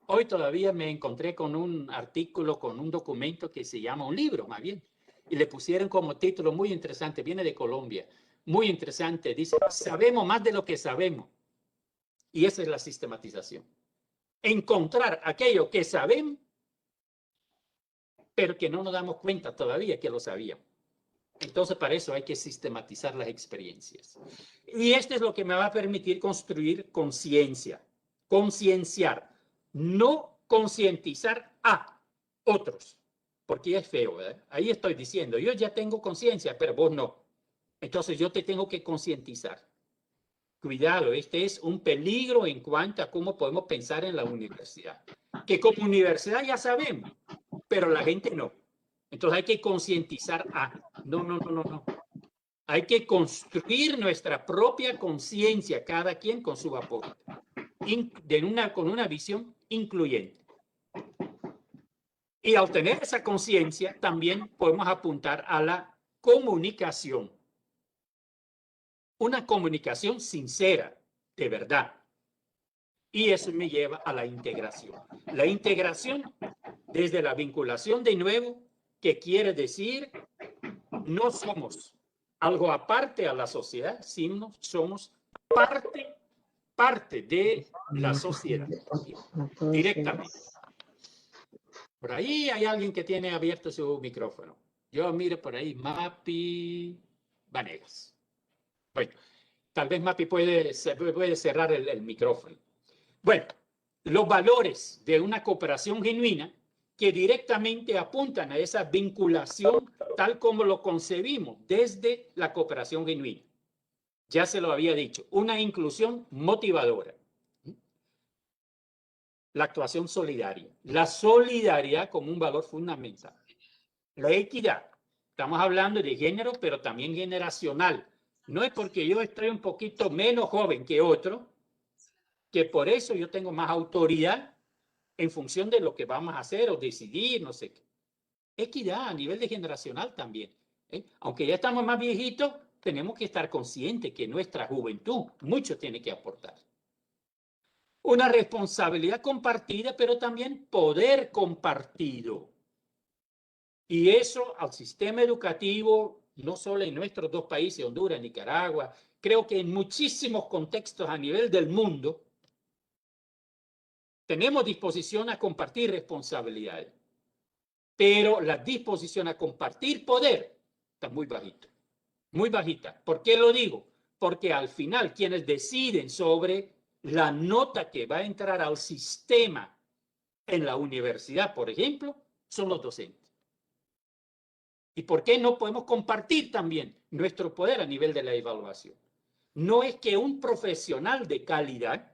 hoy todavía me encontré con un artículo, con un documento que se llama un libro, más bien, y le pusieron como título muy interesante, viene de Colombia, muy interesante, dice, sabemos más de lo que sabemos. Y esa es la sistematización. Encontrar aquello que sabemos, pero que no nos damos cuenta todavía que lo sabíamos. Entonces, para eso hay que sistematizar las experiencias. Y esto es lo que me va a permitir construir conciencia. Concienciar, no concientizar a otros, porque ya es feo, ¿verdad? Ahí estoy diciendo, yo ya tengo conciencia, pero vos no. Entonces, yo te tengo que concientizar. Cuidado, este es un peligro en cuanto a cómo podemos pensar en la universidad. Que como universidad ya sabemos, pero la gente no. Entonces hay que concientizar a... No. Hay que construir nuestra propia conciencia, cada quien con su aporte, con una visión incluyente. Y al tener esa conciencia, también podemos apuntar a la comunicación. Una comunicación sincera, de verdad. Y eso me lleva a la integración. La integración desde la vinculación de nuevo, que quiere decir no somos algo aparte a la sociedad, sino somos parte de la sociedad directamente. Por ahí hay alguien que tiene abierto su micrófono. Yo miro por ahí, Mapi Vanegas. Bueno, tal vez Mapi puede cerrar el micrófono. Bueno, los valores de una cooperación genuina que directamente apuntan a esa vinculación tal como lo concebimos desde la cooperación genuina. Ya se lo había dicho, una inclusión motivadora. La actuación solidaria. La solidaridad como un valor fundamental. La equidad. Estamos hablando de género, pero también generacional. No es porque yo estoy un poquito menos joven que otro, que por eso yo tengo más autoridad en función de lo que vamos a hacer o decidir, no sé qué. Equidad a nivel de generacional también. Aunque ya estamos más viejitos, tenemos que estar conscientes que nuestra juventud mucho tiene que aportar. Una responsabilidad compartida, pero también poder compartido. Y eso al sistema educativo, no solo en nuestros dos países, Honduras, Nicaragua, creo que en muchísimos contextos a nivel del mundo, tenemos disposición a compartir responsabilidades, pero la disposición a compartir poder está muy bajita. Muy bajita. ¿Por qué lo digo? Porque al final quienes deciden sobre la nota que va a entrar al sistema en la universidad, por ejemplo, son los docentes. ¿Y por qué no podemos compartir también nuestro poder a nivel de la evaluación? No es que un profesional de calidad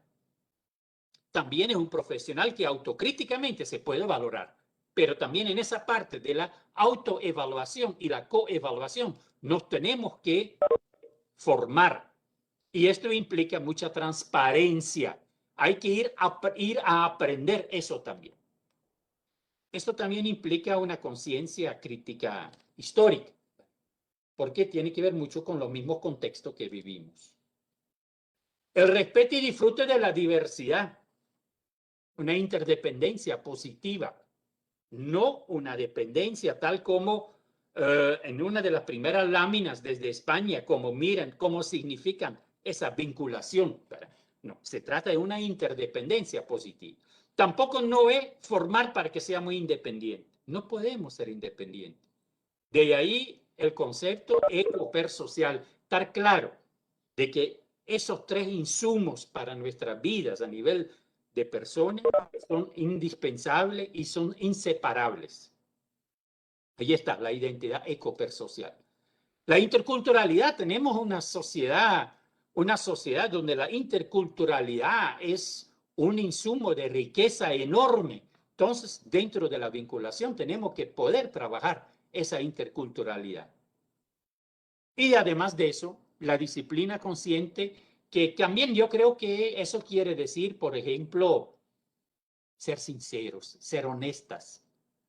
también es un profesional que autocríticamente se puede valorar, pero también en esa parte de la autoevaluación y la coevaluación nos tenemos que formar. Y esto implica mucha transparencia. Hay que ir a aprender eso también. Esto también implica una conciencia crítica histórica, porque tiene que ver mucho con los mismos contextos que vivimos. El respeto y disfrute de la diversidad. Una interdependencia positiva, no una dependencia tal como en una de las primeras láminas desde España, como miran cómo significan esa vinculación. No, se trata de una interdependencia positiva. Tampoco no es formar para que seamos independientes. No podemos ser independientes. De ahí el concepto ecopersocial, estar claro de que esos tres insumos para nuestras vidas a nivel de personas son indispensables y son inseparables. Ahí está la identidad ecopersocial. La interculturalidad, tenemos una sociedad donde la interculturalidad es un insumo de riqueza enorme. Entonces, dentro de la vinculación tenemos que poder trabajar esa interculturalidad. Y además de eso, la disciplina consciente, que también yo creo que eso quiere decir, por ejemplo, ser sinceros, ser honestas.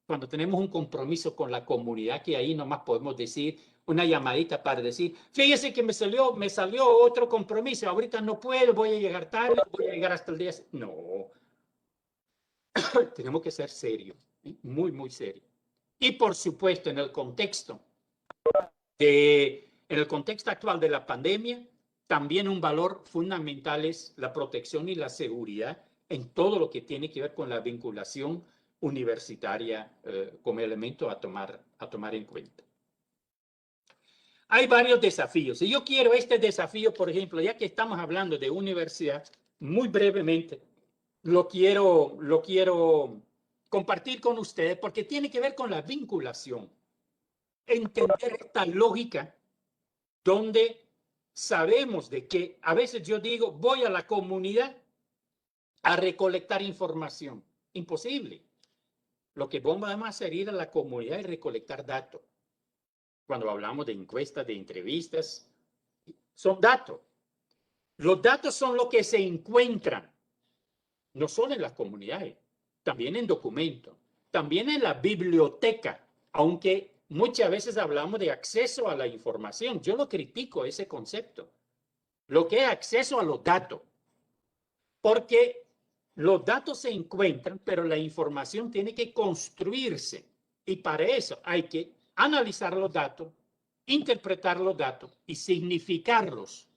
Cuando tenemos un compromiso con la comunidad, que ahí nomás podemos decir una llamadita para decir, fíjese que me salió otro compromiso, ahorita no puedo, voy a llegar tarde, voy a llegar hasta el día. No, tenemos que ser serios, muy, muy serios. Y por supuesto, en el contexto En el contexto actual de la pandemia, también un valor fundamental es la protección y la seguridad en todo lo que tiene que ver con la vinculación universitaria como elemento a tomar en cuenta. Hay varios desafíos y yo quiero este desafío, por ejemplo, ya que estamos hablando de universidad, muy brevemente lo quiero compartir con ustedes porque tiene que ver con la vinculación. Entender esta lógica donde sabemos de que a veces yo digo, voy a la comunidad a recolectar información. Imposible. Lo que vamos a hacer es ir a la comunidad y recolectar datos. Cuando hablamos de encuestas, de entrevistas, son datos. Los datos son lo que se encuentran, no solo en las comunidades, también en documentos, también en la biblioteca, aunque muchas veces hablamos de acceso a la información. Yo lo critico ese concepto. Lo que es acceso a los datos. Porque los datos se encuentran, pero la información tiene que construirse. Y para eso hay que analizar los datos, interpretar los datos y significarlos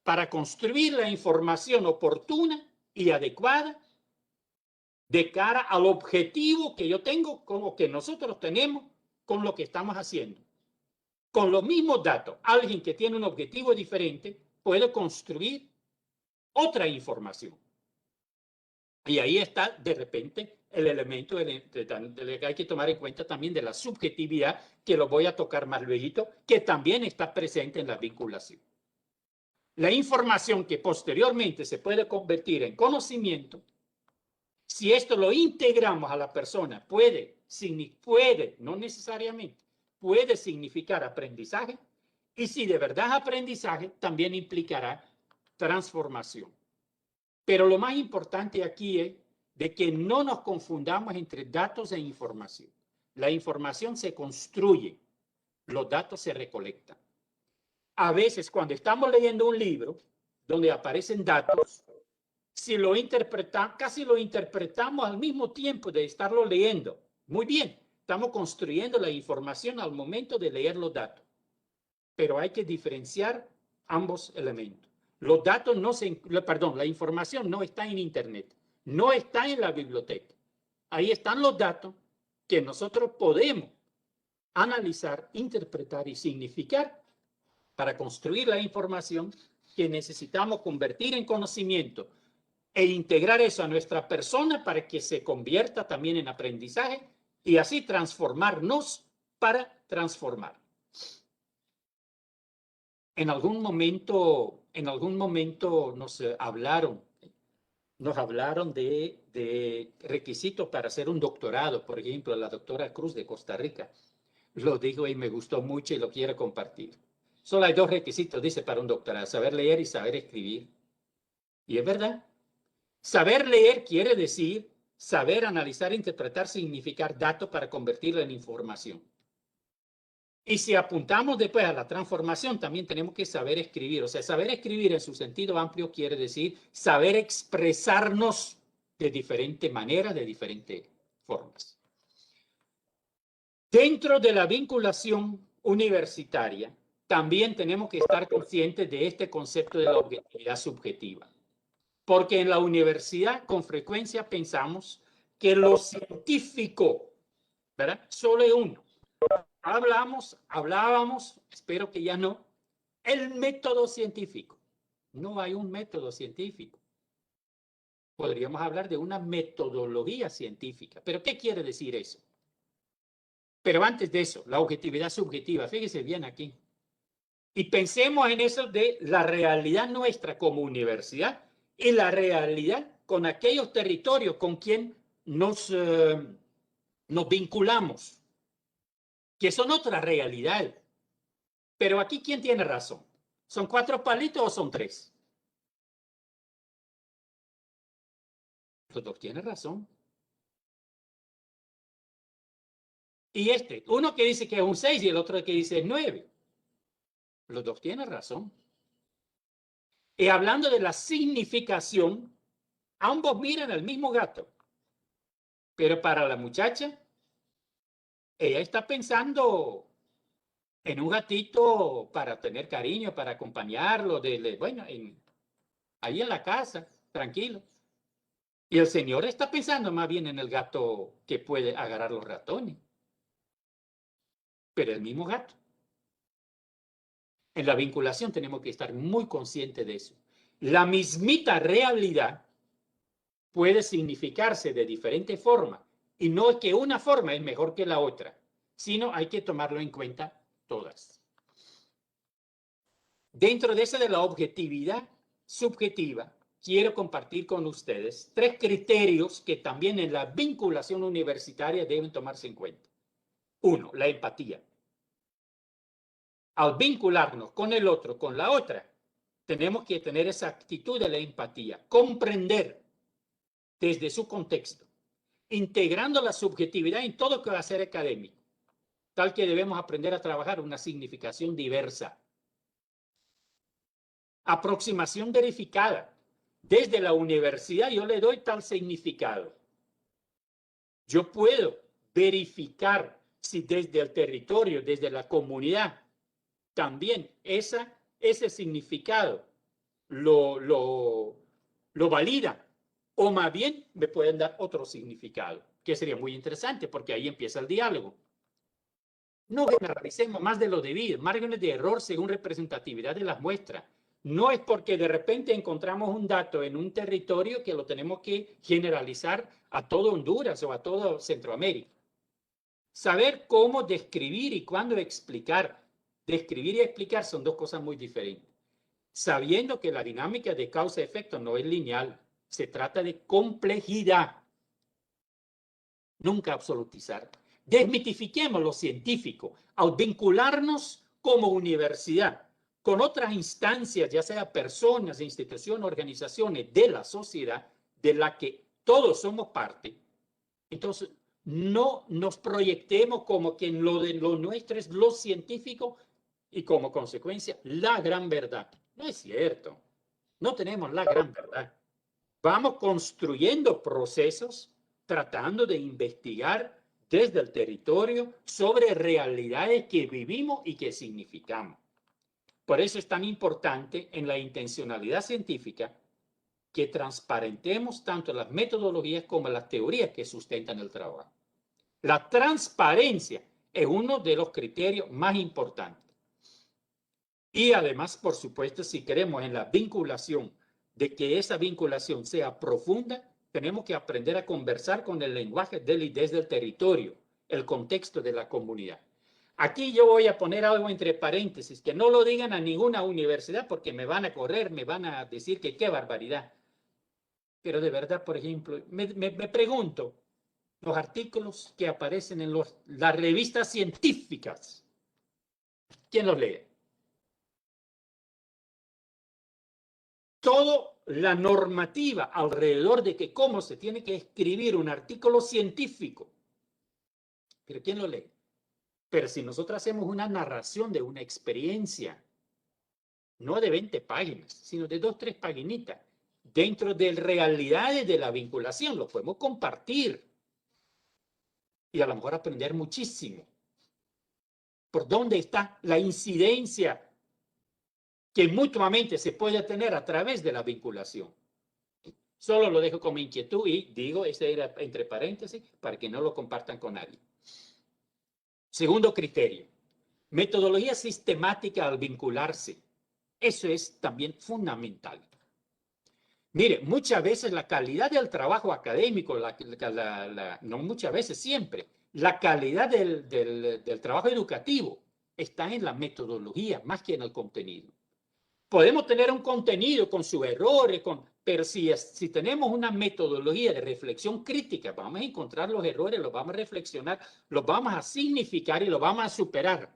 para construir la información oportuna y adecuada de cara al objetivo que yo tengo, como que nosotros tenemos con lo que estamos haciendo. Con los mismos datos, alguien que tiene un objetivo diferente puede construir otra información. Y ahí está, de repente, el elemento que hay que tomar en cuenta también de la subjetividad, que lo voy a tocar más luego, que también está presente en la vinculación. La información que posteriormente se puede convertir en conocimiento, si esto lo integramos a la persona, puede, no necesariamente, puede significar aprendizaje, y si de verdad es aprendizaje, también implicará transformación. Pero lo más importante aquí es de que no nos confundamos entre datos e información. La información se construye, los datos se recolectan. A veces cuando estamos leyendo un libro donde aparecen datos, si lo interpretamos, casi lo interpretamos al mismo tiempo de estarlo leyendo. Muy bien, estamos construyendo la información al momento de leer los datos. Pero hay que diferenciar ambos elementos. Los datos la información no está en Internet, no está en la biblioteca. Ahí están los datos que nosotros podemos analizar, interpretar y significar para construir la información que necesitamos convertir en conocimiento e integrar eso a nuestra persona para que se convierta también en aprendizaje y así transformarnos para transformar. En algún momento nos hablaron de requisitos para hacer un doctorado, por ejemplo, la doctora Cruz de Costa Rica. Lo dijo y me gustó mucho y lo quiero compartir. Solo hay 2 requisitos, dice, para un doctorado: saber leer y saber escribir. Y es verdad. Saber leer quiere decir saber analizar, interpretar, significar datos para convertirlo en información. Y si apuntamos después a la transformación, también tenemos que saber escribir. O sea, saber escribir en su sentido amplio quiere decir saber expresarnos de diferente manera, de diferentes formas. Dentro de la vinculación universitaria, también tenemos que estar conscientes de este concepto de la objetividad subjetiva. Porque en la universidad con frecuencia pensamos que lo científico, ¿verdad?, solo es uno. Hablábamos, espero que ya no, el método científico. No hay un método científico. Podríamos hablar de una metodología científica. ¿Pero qué quiere decir eso? Pero antes de eso, la objetividad subjetiva, fíjese bien aquí. Y pensemos en eso de la realidad nuestra como universidad y la realidad con aquellos territorios con quien nos vinculamos, que son otra realidad. Pero aquí, ¿quién tiene razón? ¿Son 4 palitos o son 3? Los 2 tienen razón. Y uno que dice que es un 6 y el otro que dice 9. Los 2 tienen razón. Y hablando de la significación, ambos miran al mismo gato. Pero para la muchacha, ella está pensando en un gatito para tener cariño, para acompañarlo, bueno, ahí en la casa, tranquilo. Y el señor está pensando más bien en el gato que puede agarrar los ratones. Pero el mismo gato. En la vinculación tenemos que estar muy conscientes de eso. La mismita realidad puede significarse de diferente forma. Y no es que una forma es mejor que la otra, sino hay que tomarlo en cuenta todas. Dentro de esa de la objetividad subjetiva, quiero compartir con ustedes 3 criterios que también en la vinculación universitaria deben tomarse en cuenta. 1, la empatía. Al vincularnos con el otro, con la otra, tenemos que tener esa actitud de la empatía, comprender desde su contexto, integrando la subjetividad en todo lo que va a ser académico, tal que debemos aprender a trabajar una significación diversa. Aproximación verificada. Desde la universidad yo le doy tal significado. Yo puedo verificar si desde el territorio, desde la comunidad, también ese significado lo valida, o más bien me pueden dar otro significado, que sería muy interesante porque ahí empieza el diálogo. No generalicemos más de lo debido, márgenes de error según representatividad de las muestras. No es porque de repente encontramos un dato en un territorio que lo tenemos que generalizar a todo Honduras o a todo Centroamérica. Saber cómo describir y cuándo explicar. Describir y explicar son 2 cosas muy diferentes. Sabiendo que la dinámica de causa-efecto no es lineal, se trata de complejidad. Nunca absolutizar. Desmitifiquemos lo científico al vincularnos como universidad con otras instancias, ya sea personas, instituciones, organizaciones de la sociedad de la que todos somos parte. Entonces, no nos proyectemos como que lo de lo nuestro es lo científico y como consecuencia la gran verdad. No es cierto. No tenemos la gran verdad. Vamos construyendo procesos tratando de investigar desde el territorio sobre realidades que vivimos y que significamos. Por eso es tan importante en la intencionalidad científica que transparentemos tanto las metodologías como las teorías que sustentan el trabajo. La transparencia es uno de los criterios más importantes. Y además, por supuesto, si queremos en la vinculación, de que esa vinculación sea profunda, tenemos que aprender a conversar con el lenguaje del y desde el territorio, el contexto de la comunidad. Aquí yo voy a poner algo entre paréntesis, que no lo digan a ninguna universidad porque me van a correr, me van a decir que qué barbaridad. Pero de verdad, por ejemplo, me pregunto, los artículos que aparecen en las revistas científicas, ¿quién los lee? Toda la normativa alrededor de que cómo se tiene que escribir un artículo científico. ¿Pero quién lo lee? Pero si nosotros hacemos una narración de una experiencia, no de 20 páginas, sino de 2, 3 paginitas, dentro de realidades de la vinculación, lo podemos compartir y a lo mejor aprender muchísimo. ¿Por dónde está la incidencia que mutuamente se puede tener a través de la vinculación? Solo lo dejo como inquietud y digo, ese era entre paréntesis, para que no lo compartan con nadie. Segundo criterio, metodología sistemática al vincularse. Eso es también fundamental. Mire, muchas veces la calidad del trabajo académico, no muchas veces, siempre, la calidad del trabajo educativo está en la metodología más que en el contenido. Podemos tener un contenido con sus errores, pero si tenemos una metodología de reflexión crítica, vamos a encontrar los errores, los vamos a reflexionar, los vamos a significar y los vamos a superar.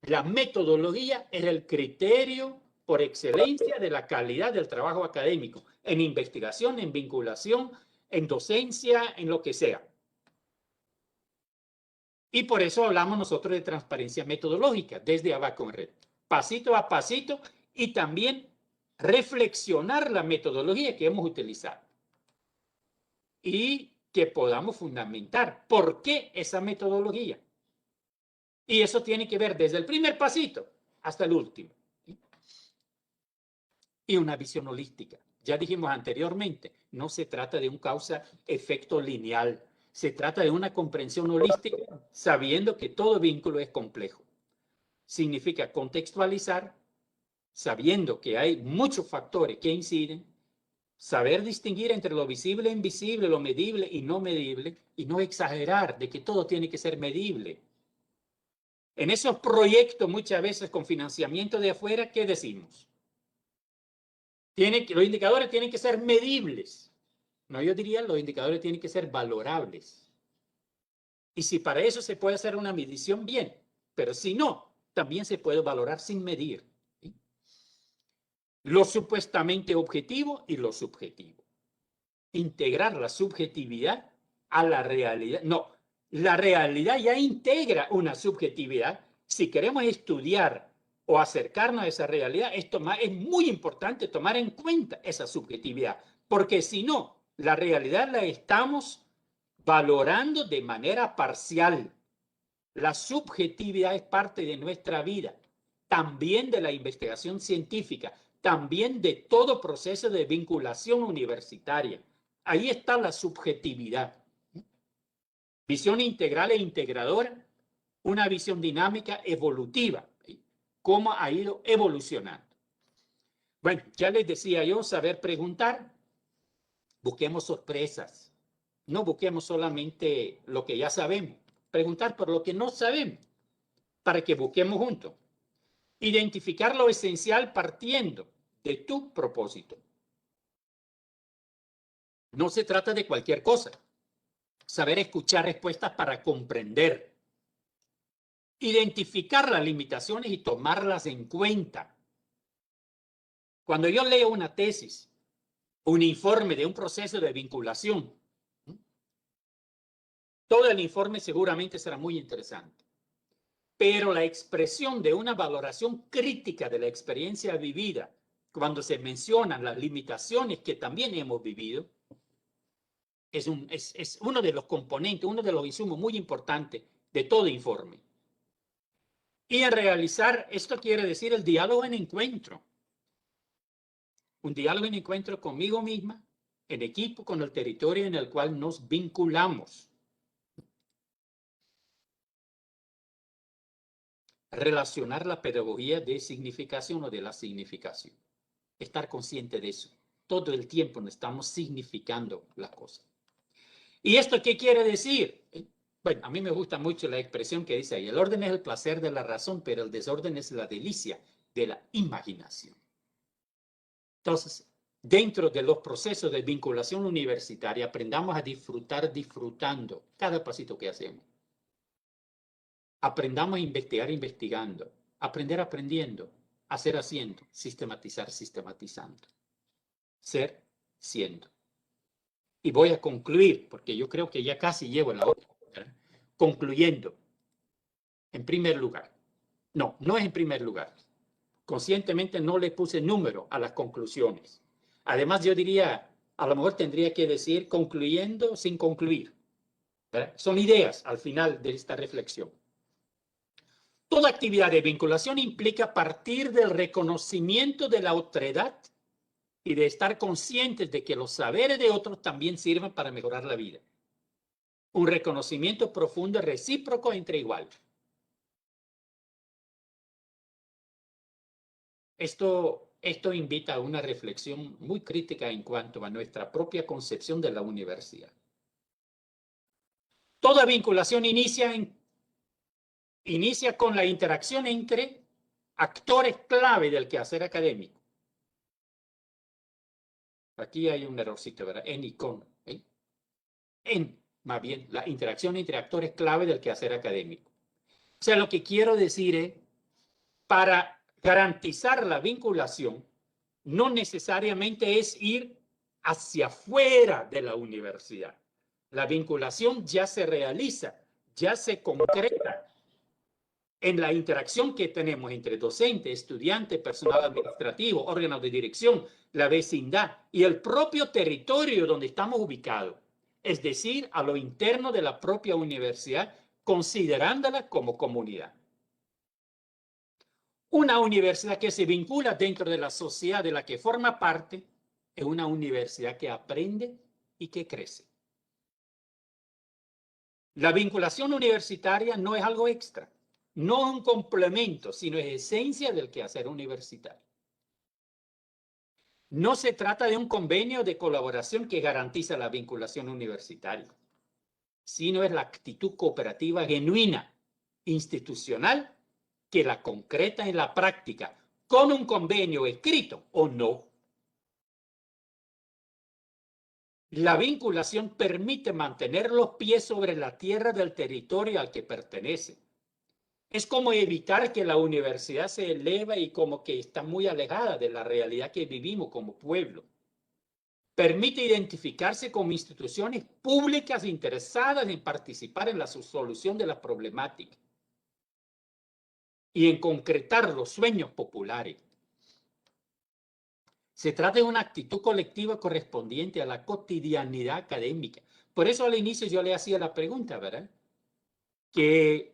La metodología es el criterio por excelencia de la calidad del trabajo académico, en investigación, en vinculación, en docencia, en lo que sea. Y por eso hablamos nosotros de transparencia metodológica, desde abajo en red, pasito a pasito, y también reflexionar la metodología que hemos utilizado. Y que podamos fundamentar por qué esa metodología. Y eso tiene que ver desde el primer pasito hasta el último. ¿Sí? Y una visión holística. Ya dijimos anteriormente, no se trata de un causa-efecto lineal. Se trata de una comprensión holística sabiendo que todo vínculo es complejo. Significa contextualizar, sabiendo que hay muchos factores que inciden, saber distinguir entre lo visible e invisible, lo medible y no medible, y no exagerar de que todo tiene que ser medible. En esos proyectos, muchas veces con financiamiento de afuera, ¿qué decimos? Los indicadores tienen que ser medibles. No, yo diría los indicadores tienen que ser valorables. Y si para eso se puede hacer una medición, bien. Pero si no, también se puede valorar sin medir. ¿Sí? Lo supuestamente objetivo y lo subjetivo. Integrar la subjetividad a la realidad. No, la realidad ya integra una subjetividad. Si queremos estudiar o acercarnos a esa realidad, es muy importante tomar en cuenta esa subjetividad, porque si no, la realidad la estamos valorando de manera parcial. La subjetividad es parte de nuestra vida, también de la investigación científica, también de todo proceso de vinculación universitaria. Ahí está la subjetividad. Visión integral e integradora, una visión dinámica evolutiva. Cómo ha ido evolucionando. Bueno, ya les decía yo, saber preguntar, busquemos sorpresas. No busquemos solamente lo que ya sabemos. Preguntar por lo que no sabemos, para que busquemos juntos. Identificar lo esencial partiendo de tu propósito. No se trata de cualquier cosa. Saber escuchar respuestas para comprender. Identificar las limitaciones y tomarlas en cuenta. Cuando yo leo una tesis, un informe de un proceso de vinculación, todo el informe seguramente será muy interesante. Pero la expresión de una valoración crítica de la experiencia vivida, cuando se mencionan las limitaciones que también hemos vivido, es uno de los componentes, uno de los insumos muy importantes de todo informe. Y en realizar, esto quiere decir el diálogo en encuentro. Un diálogo en encuentro conmigo misma, en equipo, con el territorio en el cual nos vinculamos. Relacionar la pedagogía de significación o de la significación. Estar consciente de eso. Todo el tiempo nos estamos significando las cosas. ¿Y esto qué quiere decir? Bueno, a mí me gusta mucho la expresión que dice ahí, el orden es el placer de la razón, pero el desorden es la delicia de la imaginación. Entonces, dentro de los procesos de vinculación universitaria, aprendamos a disfrutar disfrutando cada pasito que hacemos. Aprendamos a investigar investigando, aprender aprendiendo, hacer haciendo, sistematizar sistematizando, ser siendo. Y voy a concluir, porque yo creo que ya casi llevo la hora, ¿verdad? Concluyendo, en primer lugar, no es en primer lugar, conscientemente no le puse número a las conclusiones. Además, yo diría, a lo mejor tendría que decir concluyendo sin concluir, ¿verdad? Son ideas al final de esta reflexión. Toda actividad de vinculación implica partir del reconocimiento de la otredad y de estar conscientes de que los saberes de otros también sirven para mejorar la vida. Un reconocimiento profundo y recíproco entre iguales. Esto invita a una reflexión muy crítica en cuanto a nuestra propia concepción de la universidad. Toda vinculación inicia con la interacción entre actores clave del quehacer académico. Aquí hay un errorcito, ¿verdad? En y con. Más bien, la interacción entre actores clave del quehacer académico. O sea, lo que quiero decir es, para garantizar la vinculación, no necesariamente es ir hacia afuera de la universidad. La vinculación ya se realiza, ya se concreta en la interacción que tenemos entre docente, estudiante, personal administrativo, órganos de dirección, la vecindad y el propio territorio donde estamos ubicados. Es decir, a lo interno de la propia universidad, considerándola como comunidad. Una universidad que se vincula dentro de la sociedad de la que forma parte es una universidad que aprende y que crece. La vinculación universitaria no es algo extra, no un complemento, sino es esencia del quehacer universitario. No se trata de un convenio de colaboración que garantiza la vinculación universitaria, sino es la actitud cooperativa genuina, institucional, que la concreta en la práctica, con un convenio escrito o no. La vinculación permite mantener los pies sobre la tierra del territorio al que pertenece. Es como evitar que la universidad se eleve y como que está muy alejada de la realidad que vivimos como pueblo. Permite identificarse como instituciones públicas interesadas en participar en la solución de las problemáticas y en concretar los sueños populares. Se trata de una actitud colectiva correspondiente a la cotidianidad académica. Por eso al inicio yo le hacía la pregunta, ¿verdad? Que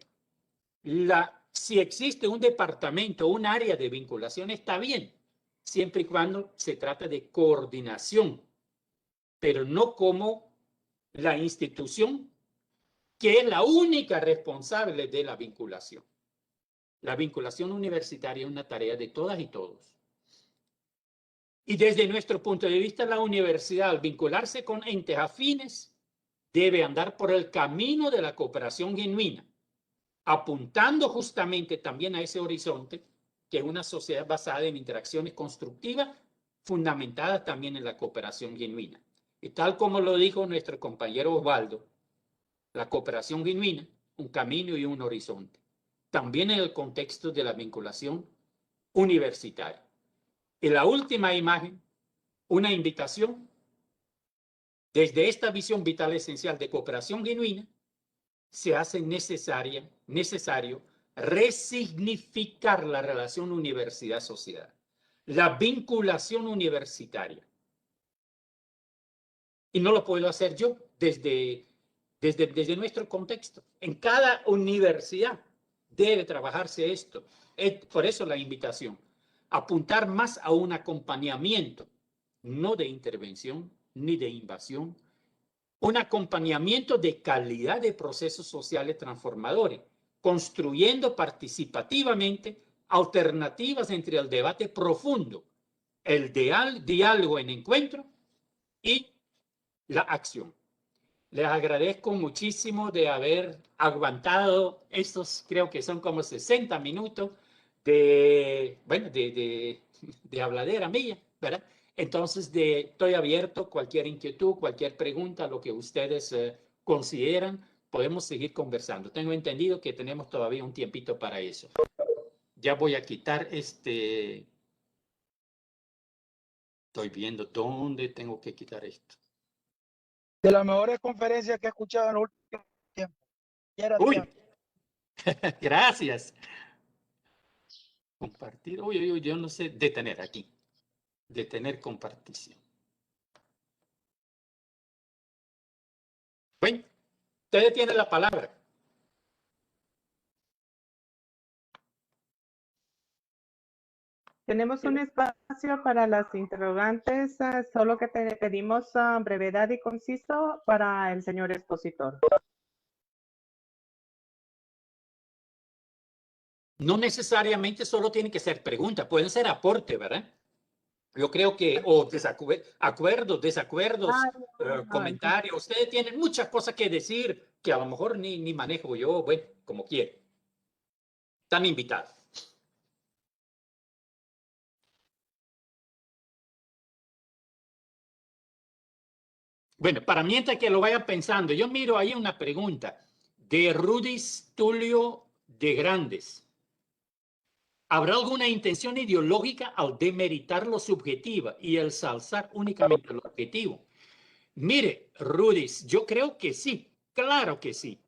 si existe un departamento, un área de vinculación, está bien, siempre y cuando se trata de coordinación, pero no como la institución que es la única responsable de la vinculación. La vinculación universitaria es una tarea de todas y todos. Y desde nuestro punto de vista, la universidad, al vincularse con entes afines, debe andar por el camino de la cooperación genuina, apuntando justamente también a ese horizonte, que es una sociedad basada en interacciones constructivas, fundamentadas también en la cooperación genuina. Y tal como lo dijo nuestro compañero Osvaldo, la cooperación genuina, un camino y un horizonte. También en el contexto de la vinculación universitaria. En la última imagen, una invitación. Desde esta visión vital esencial de cooperación genuina, se hace necesario resignificar la relación universidad-sociedad, la vinculación universitaria. Y no lo puedo hacer yo desde nuestro contexto. En cada universidad debe trabajarse esto. Por eso la invitación. Apuntar más a un acompañamiento, no de intervención ni de invasión. Un acompañamiento de calidad de procesos sociales transformadores, construyendo participativamente alternativas entre el debate profundo, el diálogo en encuentro y la acción. Les agradezco muchísimo de haber aguantado estos, creo que son como 60 minutos de habladera mía, ¿verdad? Entonces, estoy abierto a cualquier inquietud, cualquier pregunta, lo que ustedes consideran, podemos seguir conversando. Tengo entendido que tenemos todavía un tiempito para eso. Ya voy a quitar Estoy viendo dónde tengo que quitar esto. De las mejores conferencias que he escuchado en los últimos tiempos. Uy, gracias. Compartir. Uy, yo no sé. Detener aquí. Detener compartición. Bueno, usted tiene la palabra. Tenemos un espacio para las interrogantes, solo que pedimos brevedad y conciso para el señor expositor. No necesariamente solo tiene que ser pregunta, pueden ser aporte, ¿verdad? Yo creo que, o acuerdos, desacuerdos, comentarios. Ustedes tienen muchas cosas que decir que a lo mejor ni manejo yo, bueno, como quiera. Están invitados. Bueno, para mientras que lo vayan pensando, yo miro ahí una pregunta de Rudis Tulio de Grandes. ¿Habrá alguna intención ideológica al demeritar lo subjetivo y el ensalzar únicamente lo objetivo? Mire, Rudis, yo creo que sí, claro que sí,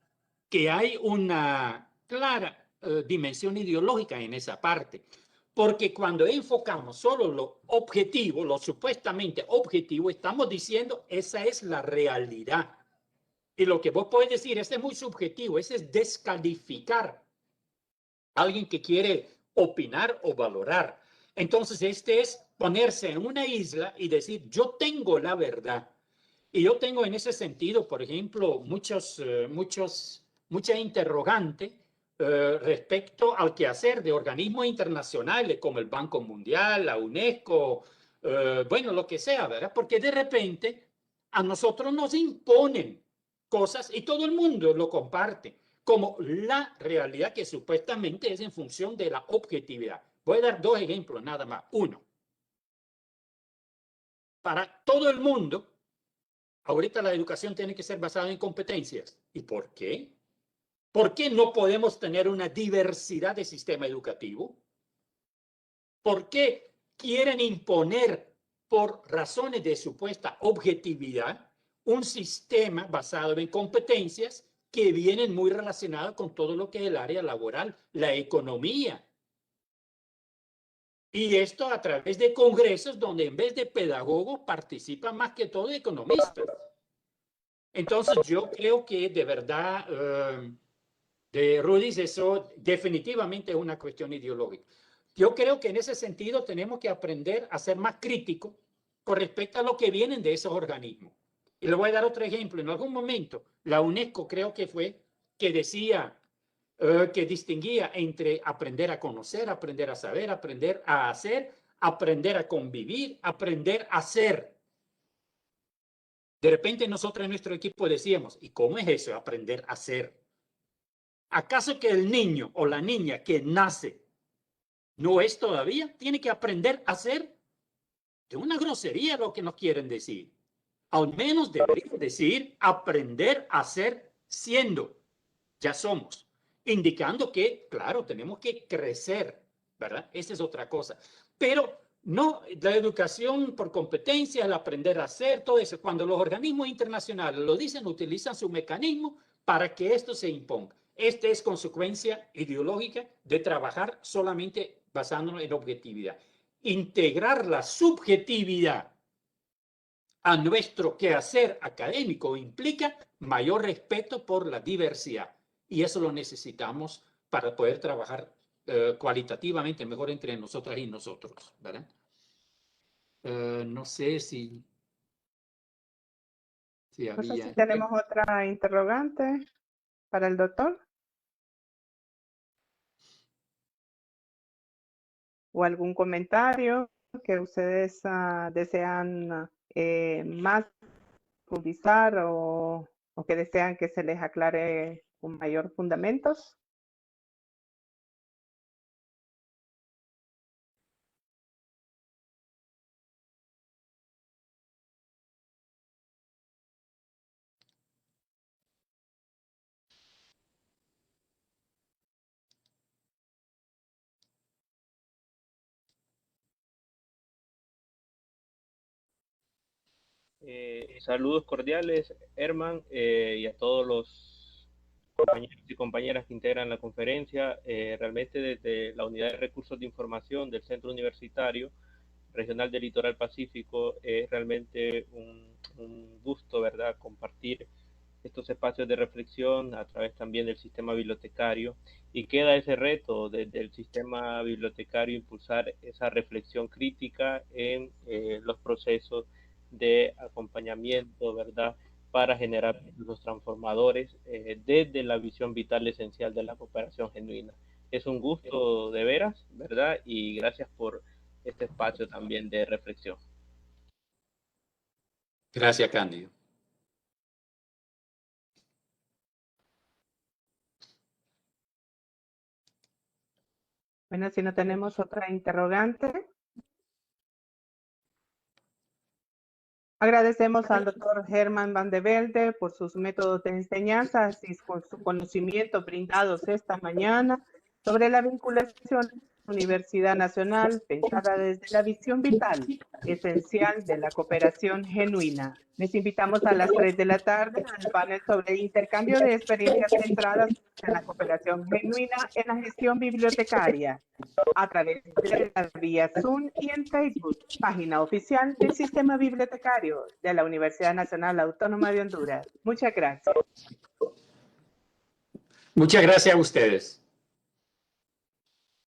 que hay una clara dimensión ideológica en esa parte, porque cuando enfocamos solo lo objetivo, lo supuestamente objetivo, estamos diciendo esa es la realidad. Y lo que vos podés decir, este es muy subjetivo, ese es descalificar a alguien que quiere opinar o valorar. Entonces, este es ponerse en una isla y decir, yo tengo la verdad. Y yo tengo en ese sentido, por ejemplo, mucha interrogante respecto al quehacer de organismos internacionales como el Banco Mundial, la UNESCO, bueno, lo que sea, ¿verdad? Porque de repente a nosotros nos imponen cosas y todo el mundo lo comparte como la realidad que supuestamente es en función de la objetividad. Voy a dar dos ejemplos nada más. Uno, para todo el mundo, ahorita la educación tiene que ser basada en competencias. ¿Y por qué? ¿Por qué no podemos tener una diversidad de sistema educativo? ¿Por qué quieren imponer, por razones de supuesta objetividad, un sistema basado en competencias que vienen muy relacionadas con todo lo que es el área laboral, la economía? Y esto a través de congresos donde en vez de pedagogos participan más que todo economistas. Entonces yo creo que de verdad, de Rudis, eso definitivamente es una cuestión ideológica. Yo creo que en ese sentido tenemos que aprender a ser más críticos con respecto a lo que vienen de esos organismos. Y le voy a dar otro ejemplo. En algún momento, la UNESCO creo que fue que decía que distinguía entre aprender a conocer, aprender a saber, aprender a hacer, aprender a convivir, aprender a ser. De repente nosotros en nuestro equipo decíamos, ¿y cómo es eso, aprender a ser? ¿Acaso que el niño o la niña que nace no es todavía? Tiene que aprender a ser. Es una grosería lo que nos quieren decir. Al menos deberían decir aprender a ser siendo. Ya somos. Indicando que, claro, tenemos que crecer, ¿verdad? Esa es otra cosa. Pero no, la educación por competencia, el aprender a hacer, todo eso, cuando los organismos internacionales lo dicen, utilizan su mecanismo para que esto se imponga. Esta es consecuencia ideológica de trabajar solamente basándonos en objetividad. Integrar la subjetividad a nuestro quehacer académico implica mayor respeto por la diversidad. Y eso lo necesitamos para poder trabajar cualitativamente mejor entre nosotras y nosotros, ¿verdad? No sé si No sé había... si tenemos otra interrogante para el doctor. O algún comentario que ustedes desean más profundizar o que desean que se les aclare con mayor fundamentos. Saludos cordiales, Herman, y a todos los compañeros y compañeras que integran la conferencia. Realmente desde la Unidad de Recursos de Información del Centro Universitario Regional del Litoral Pacífico es realmente un gusto, ¿verdad?, compartir estos espacios de reflexión a través también del sistema bibliotecario, y queda ese reto desde el sistema bibliotecario impulsar esa reflexión crítica en los procesos de acompañamiento, ¿verdad?, para generar los transformadores desde la visión vital esencial de la cooperación genuina. Es un gusto de veras, ¿verdad? Y gracias por este espacio también de reflexión. Gracias, Cándido. Bueno, si no tenemos otra interrogante. Agradecemos al doctor Herman Van de Velde por sus métodos de enseñanza y por su conocimiento brindados esta mañana sobre la vinculación Universidad Nacional, pensada desde la visión vital, esencial de la cooperación genuina. Les invitamos a las 3 de la tarde al panel sobre intercambio de experiencias centradas en la cooperación genuina en la gestión bibliotecaria, a través de la vía Zoom y en Facebook, página oficial del Sistema Bibliotecario de la Universidad Nacional Autónoma de Honduras. Muchas gracias. Muchas gracias a ustedes.